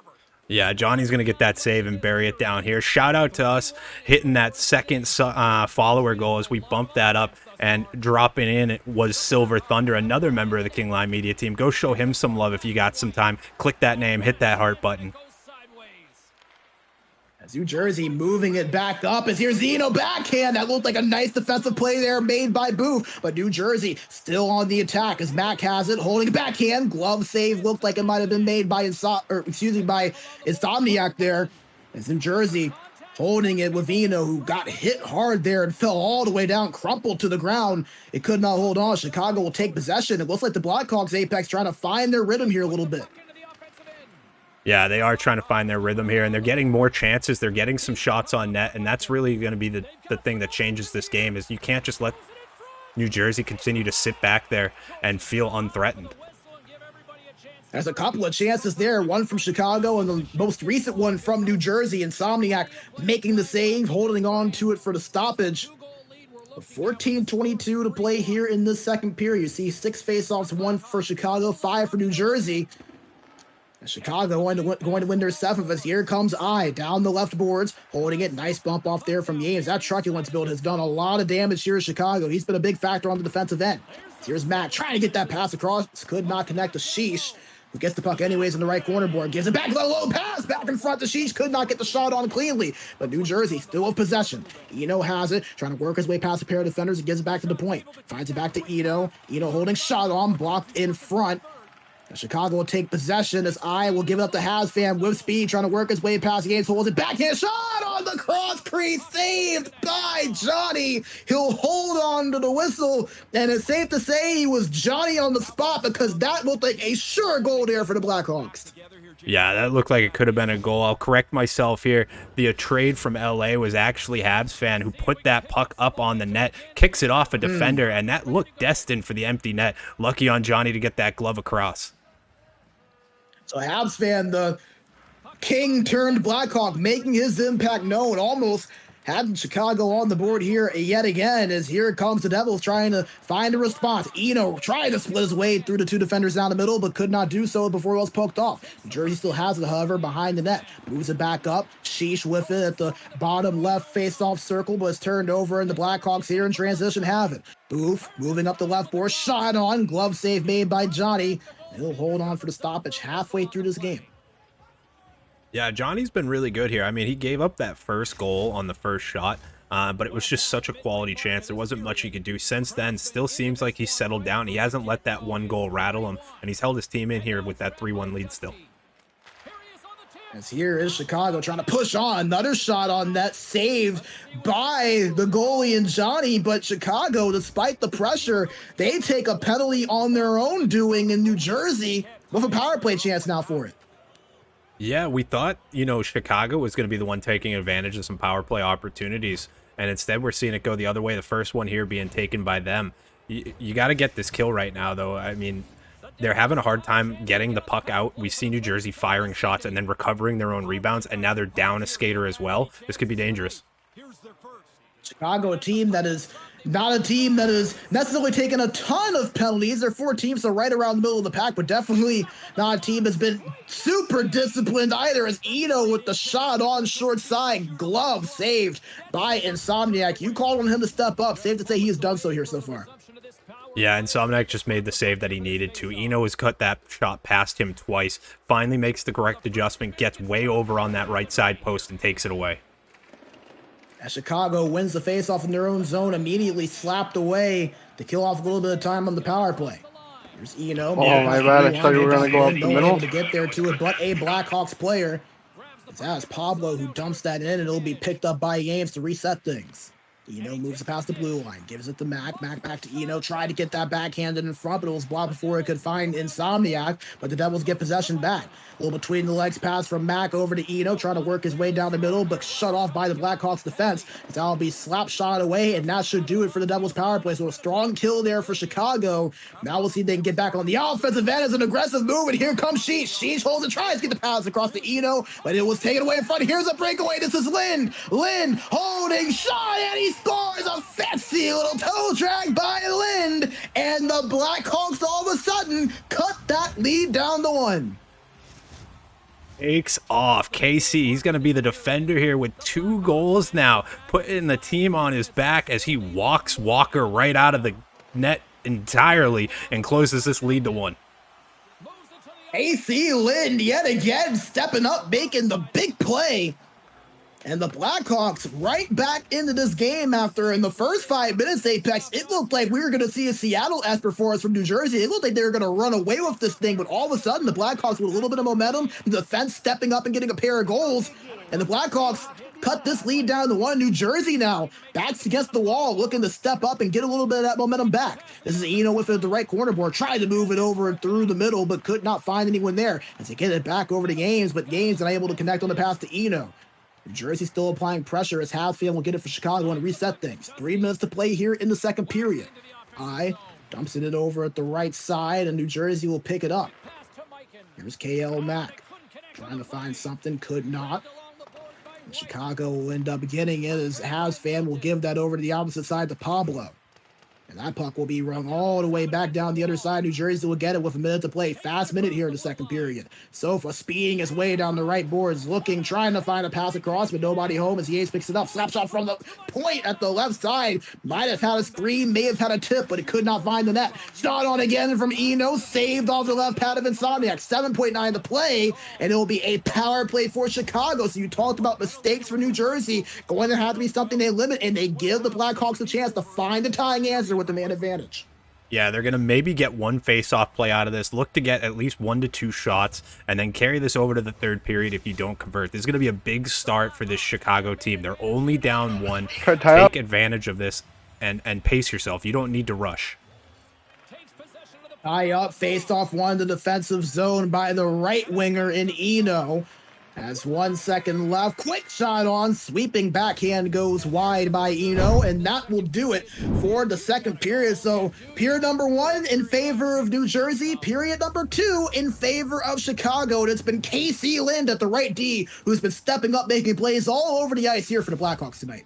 Yeah, Johnny's going to get that save and bury it down here. Shout out to us hitting that second follower goal as we bumped that up, and dropping in it was Silver Thunder, another member of the King Line Media team. Go show him some love if you got some time. Click that name, hit that heart button. As New Jersey moving it back up, as here's Zeno backhand. That looked like a nice defensive play there made by Booth, but New Jersey still on the attack as Mac has it, holding it backhand. Glove save looked like it might have been made by Insomniac there. As New Jersey holding it with Vino, who got hit hard there and fell all the way down, crumpled to the ground. It could not hold on. Chicago will take possession. It looks like the Blackhawks, Apex, trying to find their rhythm here a little bit. Yeah, they are trying to find their rhythm here, and they're getting more chances. They're getting some shots on net, and that's really going to be the thing that changes this game. Is you can't just let New Jersey continue to sit back there and feel unthreatened. There's a couple of chances there, one from Chicago and the most recent one from New Jersey. Insomniac making the save, holding on to it for the stoppage. 14:22 to play here in this second period. You see 6 faceoffs, 1 for Chicago, 5 for New Jersey. Chicago going to win their 7th as here comes I down the left boards, holding it. Nice bump off there from Yames. That truculence build has done a lot of damage here in Chicago. He's been a big factor on the defensive end. Here's Matt trying to get that pass across. Could not connect to Sheesh, who gets the puck anyways in the right corner board. Gives it back to the low pass. Back in front to Sheesh. Could not get the shot on cleanly. But New Jersey still in possession. Eno has it. Trying to work his way past a pair of defenders. And gives it back to the point. Finds it back to Eno. Eno holding shot on. Blocked in front. Chicago will take possession as I will give it up to Hasfan with speed, trying to work his way past Yates, holds it backhand shot on the cross crease, saved by Johnny. He'll hold on to the whistle, and it's safe to say he was Johnny on the spot because that looked like a sure goal there for the Blackhawks. Yeah, that looked like it could have been a goal. I'll correct myself here. The trade from LA was actually Habs fan who put that puck up on the net, kicks it off a defender, and that looked destined for the empty net. Lucky on Johnny to get that glove across. So Habs fan, the King turned Blackhawk, making his impact known. Almost had Chicago on the board here yet again, as here comes the Devils trying to find a response. Eno trying to split his way through the 2 defenders down the middle, but could not do so before it was poked off. New Jersey still has it, however, behind the net. Moves it back up. Sheesh with it at the bottom left face-off circle, but it's turned over, and the Blackhawks here in transition have it. Booth moving up the left board. Shot on. Glove save made by Johnny. He'll hold on for the stoppage halfway through this game. Yeah, Johnny's been really good here. I mean, he gave up that first goal on the first shot, but it was just such a quality chance. There wasn't much he could do. Since then, still seems like he's settled down. He hasn't let that 1 goal rattle him, and he's held his team in here with that 3-1 lead still. As here is Chicago trying to push on. Another shot on net, saved by the goalie and Johnny. But Chicago, despite the pressure, they take a penalty on their own doing in New Jersey with a power play chance now for it. Yeah, we thought, you know, Chicago was going to be the one taking advantage of some power play opportunities. And instead, we're seeing it go the other way. The first one here being taken by them. You got to get this kill right now, though. I mean, they're having a hard time getting the puck out. We see New Jersey firing shots and then recovering their own rebounds, and now they're down a skater as well. This could be dangerous. Chicago, a team that is not a team that is necessarily taken a ton of penalties. They're 4 teams, so right around the middle of the pack, but definitely not a team that's been super disciplined either, as Eno with the shot on short side. Glove saved by Insomniac. You called on him to step up. Safe to say he has done so here so far. Yeah, and Somniak just made the save that he needed to. Eno has cut that shot past him twice, finally makes the correct adjustment, gets way over on that right side post and takes it away. As Chicago wins the faceoff in their own zone, immediately slapped away to kill off a little bit of time on the power play. Here's Eno. Oh, my bad. I thought you were going to go up the middle. Able to get there to it, but a Blackhawks player. It's Pablo who dumps that in, and it'll be picked up by James to reset things. Eno moves it past the blue line, gives it to Mac. Mac back to Eno, tried to get that backhanded in front, but it was blocked before it could find Insomniac, but the Devils get possession back. A little between the legs pass from Mac over to Eno, trying to work his way down the middle, but shut off by the Blackhawks defense. That'll be slap shot away, and that should do it for the Devils power play. So a strong kill there for Chicago. Now we'll see if they can get back on the offensive end as an aggressive move, and here comes Sheesh. Sheesh holds and tries to get the pass across to Eno, but it was taken away in front. Here's a breakaway. This is Lynn. Lynn holding shot, and he scores a fancy little toe drag by Lind, and the Blackhawks all of a sudden cut that lead down to 1. Takes off. KC, he's going to be the defender here with 2 goals now, putting the team on his back as he walks Walker right out of the net entirely and closes this lead to 1. AC Lind yet again stepping up, making the big play. And the Blackhawks right back into this game after in the first 5 minutes, Apex, it looked like we were going to see a Seattle-esque performance from New Jersey. It looked like they were going to run away with this thing, but all of a sudden the Blackhawks with a little bit of momentum, the defense stepping up and getting a pair of goals, and the Blackhawks cut this lead down to 1. New Jersey now backs against the wall, looking to step up and get a little bit of that momentum back. This is Eno with it at the right corner board, tried to move it over and through the middle, but could not find anyone there as they get it back over to Games, but Games unable to connect on the pass to Eno. New Jersey still applying pressure as Hatfield will get it for Chicago and reset things. 3 minutes to play here in the second period. Dumps it over at the right side, and New Jersey will pick it up. Here's KL Mack. Trying to find something, could not. And Chicago will end up getting it as Habs fan will give that over to the opposite side to Pablo. And that puck will be rung all the way back down the other side. New Jersey will get it with a minute to play. Fast minute here in the second period. Sofa speeding his way down the right boards, looking, trying to find a pass across, but nobody home as Yates picks it up. Slap shot from the point at the left side. Might have had a screen, may have had a tip, but it could not find the net. Shot on again from Eno, saved off the left pad of Insomniac. 7.9 to play, and it will be a power play for Chicago. So you talked about mistakes for New Jersey. Going to have to be something they limit, and they give the Blackhawks a chance to find the tying answer with the man advantage. Yeah, they're going to maybe get 1 face-off play out of this, look to get at least 1 to 2 shots, and then carry this over to the third period if you don't convert. This is going to be a big start for this Chicago team. They're only down 1. Take advantage of this and pace yourself. You don't need to rush. Tie up, faced off 1 to defensive zone by the right winger in Eno. Has 1 second left. Quick shot on. Sweeping backhand goes wide by Eno, and that will do it for the second period. So period number 1 in favor of New Jersey. Period number 2 in favor of Chicago. And it's been KC Lind at the right D who's been stepping up, making plays all over the ice here for the Blackhawks tonight.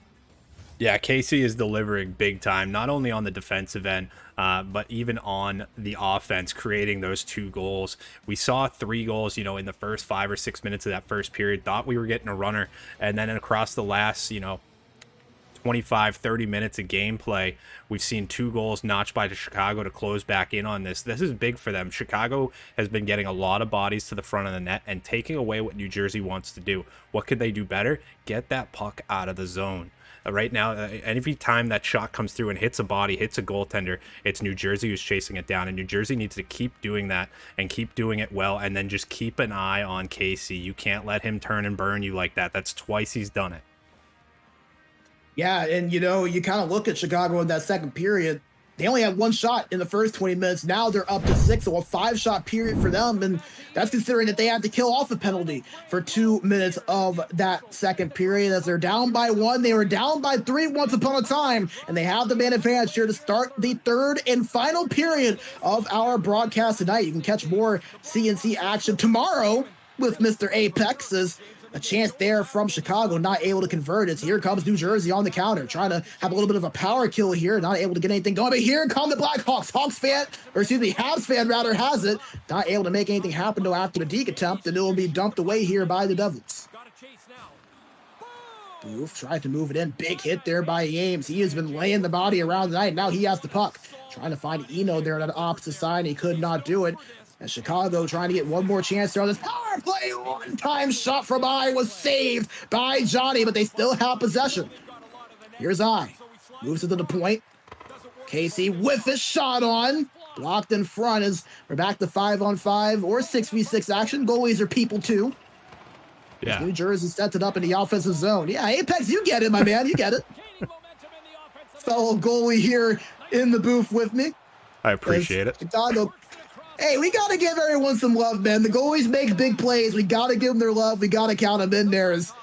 Yeah, Casey is delivering big time, not only on the defensive end, but even on the offense, creating those 2 goals. We saw 3 goals, in the first 5 or 6 minutes of that first period. Thought we were getting a runner. And then across the last, 25, 30 minutes of gameplay, we've seen 2 goals notched by Chicago to close back in on this. This is big for them. Chicago has been getting a lot of bodies to the front of the net and taking away what New Jersey wants to do. What could they do better? Get that puck out of the zone. Right now, every time that shot comes through and hits a body, hits a goaltender, it's New Jersey who's chasing it down. And New Jersey needs to keep doing that and keep doing it well, and then just keep an eye on Casey. You can't let him turn and burn you like that. That's twice he's done it. Yeah, and you kind of look at Chicago in that second period. They only had 1 shot in the first 20 minutes. Now they're up to 6, so a 5-shot period for them. And that's considering that they had to kill off a penalty for 2 minutes of that second period. As they're down by 1, they were down by 3 once upon a time. And they have the man advantage here to start the third and final period of our broadcast tonight. You can catch more CNC action tomorrow with Mr. Apex as a chance there from Chicago, not able to convert it. Here comes New Jersey on the counter, trying to have a little bit of a power kill here, not able to get anything going. But here come the Blackhawks. Habs fan rather has it, not able to make anything happen though after the deke attempt, and it will be dumped away here by the Devils. Booth tried to move it in. Big hit there by James. He has been laying the body around tonight. Now he has the puck. Trying to find Eno there on the opposite side. He could not do it. And Chicago trying to get one more chance there on this power play. One-time shot from I was saved by Johnny, but they still have possession. Here's I. Moves it to the point. Casey with his shot on. Blocked in front as we're back to 5-on-5 or 6v6 action. Goalies are people too. Yeah. New Jersey sets it up in the offensive zone. Yeah, Apex, you get it, my man. You get it. Fellow goalie here in the booth with me. I appreciate it. Chicago. Hey, we got to give everyone some love, man. The goalies make big plays. We got to give them their love. We got to count them in there. As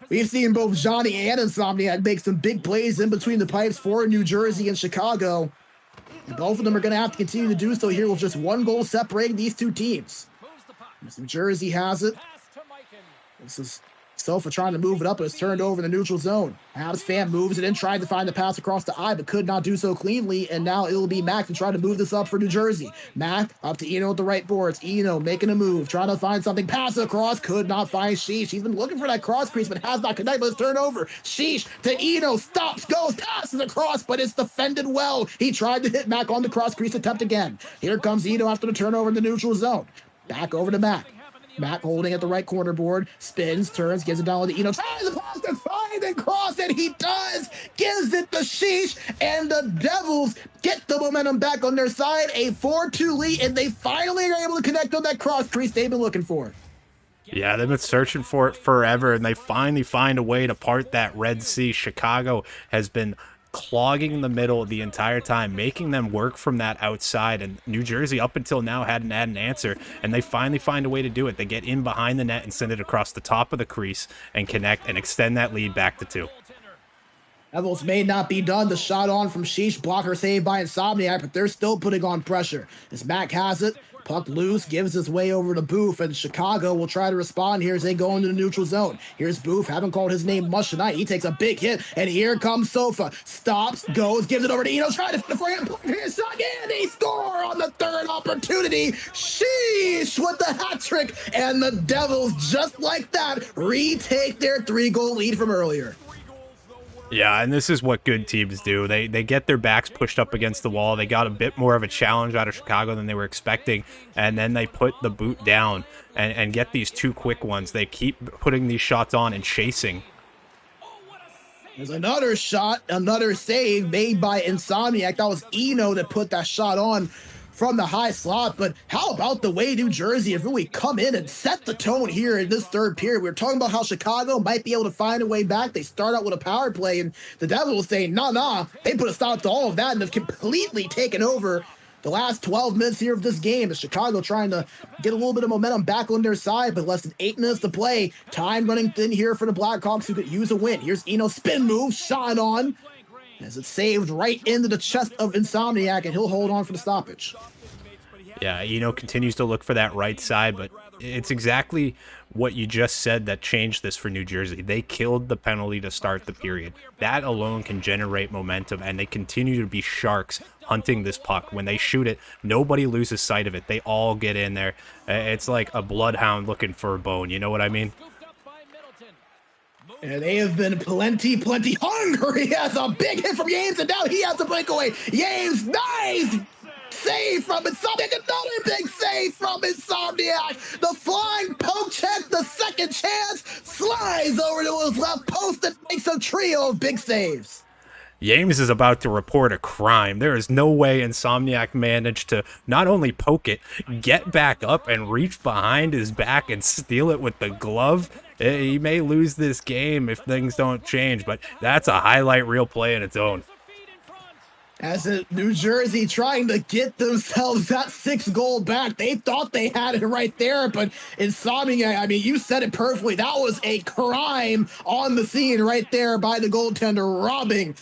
we've seen both Johnny and Insomniac make some big plays in between the pipes for New Jersey and Chicago. And both of them are going to have to continue to do so here with just one goal separating these two teams. New Jersey has it. This is Sofa trying to move it up, but it's turned over in the neutral zone. Habs fan moves it in, tried to find the pass across the eye, but could not do so cleanly, and now it'll be Mac to try to move this up for New Jersey. Mac up to Eno at the right boards. Eno making a move, trying to find something, pass across, could not find Sheesh. He's been looking for that cross crease, but has not connected, but it's turned over. Sheesh to Eno, stops, goes, passes across, but it's defended well. He tried to hit Mac on the cross crease attempt again. Here comes Eno after the turnover in the neutral zone. Back over to Mac. Matt holding at the right corner board, spins, turns, gives it down to Eno, tries to pass to find and cross, and he does, gives it to Sheesh, and the Devils get the momentum back on their side, a 4-2 lead, and they finally are able to connect on that cross crease they've been looking for. Yeah, they've been searching for it forever, and they finally find a way to part that Red Sea. Chicago has been clogging the middle the entire time, making them work from that outside, and New Jersey up until now hadn't had an answer, and they finally find a way to do it. They get in behind the net and send it across the top of the crease and connect and extend that lead back to 2. Devils may not be done. The shot on from Sheesh, blocker saved by Insomniac, but they're still putting on pressure. As Mac has it, puck loose, gives his way over to Booth, and Chicago will try to respond here as they go into the neutral zone. Here's Booth, haven't called his name much tonight. He takes a big hit, and here comes Sofa. Stops, goes, gives it over to Eno, trying to for him, his shot, and he score on the third opportunity. Sheesh with the hat trick, and the Devils, just like that, retake their 3-goal lead from earlier. Yeah, and this is what good teams do. They get their backs pushed up against the wall. They got a bit more of a challenge out of Chicago than they were expecting, and then they put the boot down and get these 2 quick ones. They keep putting these shots on and chasing. There's another shot, another save made by Insomniac. That was Eno that put that shot on from the high slot, but how about the way New Jersey have really come in and set the tone here in this third period? We were talking about how Chicago might be able to find a way back. They start out with a power play, and the Devils saying, nah, they put a stop to all of that and have completely taken over the last 12 minutes here of this game. As Chicago trying to get a little bit of momentum back on their side, but less than 8 minutes to play. Time running thin here for the Blackhawks, who could use a win. Here's Eno's spin move, shot on, as it's saved right into the chest of Insomniac, and he'll hold on for the stoppage. Yeah, Eno continues to look for that right side, but it's exactly what you just said that changed this for New Jersey. They killed the penalty to start the period. That alone can generate momentum, and they continue to be sharks hunting this puck. When they shoot it, nobody loses sight of it. They all get in there. It's like a bloodhound looking for a bone. You know what I mean? And they have been plenty hungry. He has a big hit from James, and now he has the breakaway. James, nice save from Insomniac. Another big save from Insomniac. The flying poke check, the second chance, slides over to his left post and makes a trio of big saves. James is about to report a crime. There is no way Insomniac managed to not only poke it, get back up and reach behind his back and steal it with the glove. He may lose this game if things don't change, but that's a highlight reel play in its own. As New Jersey trying to get themselves that 6th goal back. They thought they had it right there, but Insomniac, I mean, you said it perfectly. That was a crime on the scene right there by the goaltender, robbing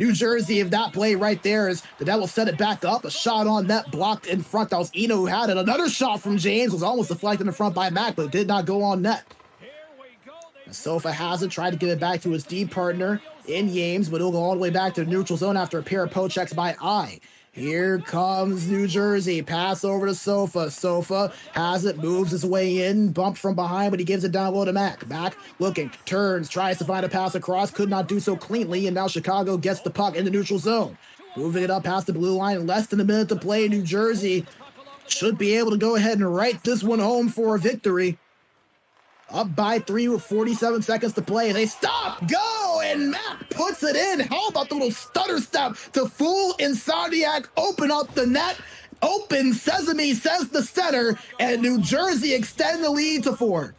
New Jersey of that play right there as the Devils set it back up. A shot on net blocked in front. That was Eno who had it. Another shot from James was almost deflected in front by Mac, but it did not go on net. Sofa has it, tried to give it back to his D partner in James, but he'll go all the way back to the neutral zone after a pair of poke checks by I. Here comes New Jersey. Pass over to Sofa. Sofa has it, moves his way in, bumped from behind, but he gives it down low to Mac. Mac looking, turns, tries to find a pass across, could not do so cleanly, and now Chicago gets the puck in the neutral zone. Moving it up past the blue line, less than a minute to play. New Jersey should be able to go ahead and write this one home for a victory. Up by 3 with 47 seconds to play. They stop, go, and Mac puts it in. How about the little stutter step to fool Insomniac, open up the net, open sesame, says the center, and New Jersey extend the lead to 4.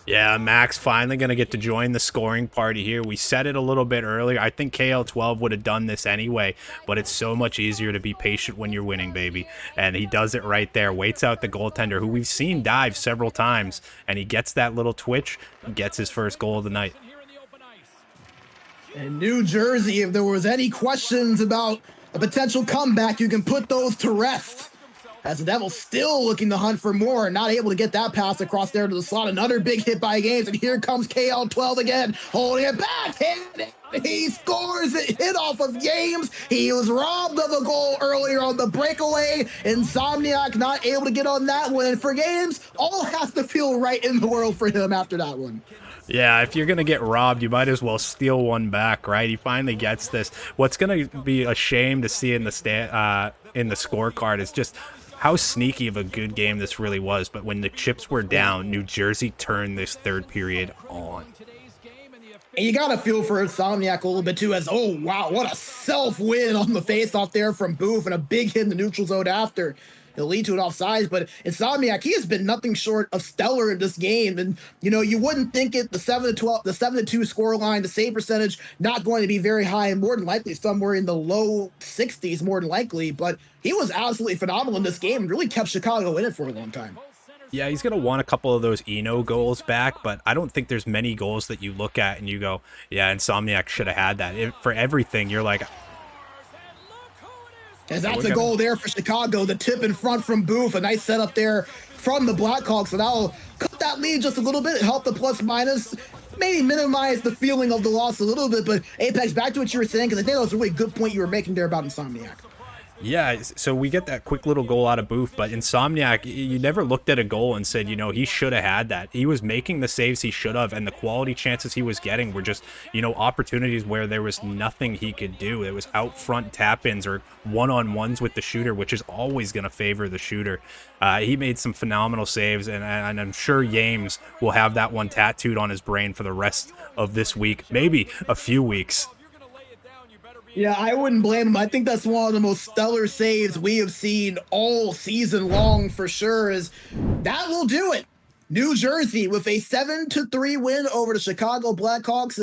Yeah, Mac's finally going to get to join the scoring party here. We said it a little bit earlier. I think KL12 would have done this anyway, but it's so much easier to be patient when you're winning, baby. And he does it right there. Waits out the goaltender, who we've seen dive several times, and he gets that little twitch, gets his first goal of the night. And New Jersey, if there was any questions about a potential comeback, you can put those to rest. As the Devils still looking to hunt for more, not able to get that pass across there to the slot. Another big hit by Games, and here comes KL12 again, holding it back, and he scores it, hit off of Games. He was robbed of a goal earlier on the breakaway. Insomniac not able to get on that one, and for Games, all has to feel right in the world for him after that one. Yeah, if you're going to get robbed, you might as well steal one back, right? He finally gets this. What's going to be a shame to see in the scorecard is just how sneaky of a good game this really was. But when the chips were down, New Jersey turned this third period on. And you got to feel for Insomniac a little bit too, as, oh, wow, what a self-win on the face-off there from Booth, and a big hit in the neutral zone after. It'll lead to an offsides, but Insomniac, he has been nothing short of stellar in this game. And, you know, you wouldn't think it, the 7-12, the 7-2 score line, the save percentage, not going to be very high, and more than likely somewhere in the low 60s, more than likely. But he was absolutely phenomenal in this game and really kept Chicago in it for a long time. Yeah, he's going to want a couple of those Eno goals back, but I don't think there's many goals that you look at and you go, yeah, Insomniac should have had that. For everything, you're like, as that's a goal there for Chicago, the tip in front from Booth, a nice setup there from the Blackhawks, so that'll cut that lead just a little bit, help the plus minus, maybe minimize the feeling of the loss a little bit. But Apex, back to what you were saying, because I think that was a really good point you were making there about Insomniac. Yeah, so we get that quick little goal out of Booth, but Insomniac, you never looked at a goal and said, you know, he should have had that. He was making the saves he should have, and the quality chances he was getting were just, you know, opportunities where there was nothing he could do. It was out front tap-ins or one-on-ones with the shooter, which is always going to favor the shooter. He made some phenomenal saves, and I'm sure Yames will have that one tattooed on his brain for the rest of this week, maybe a few weeks. Yeah, I wouldn't blame him. I think that's one of the most stellar saves we have seen all season long for sure. Is that will do it. New Jersey with a 7-3 win over the Chicago Blackhawks.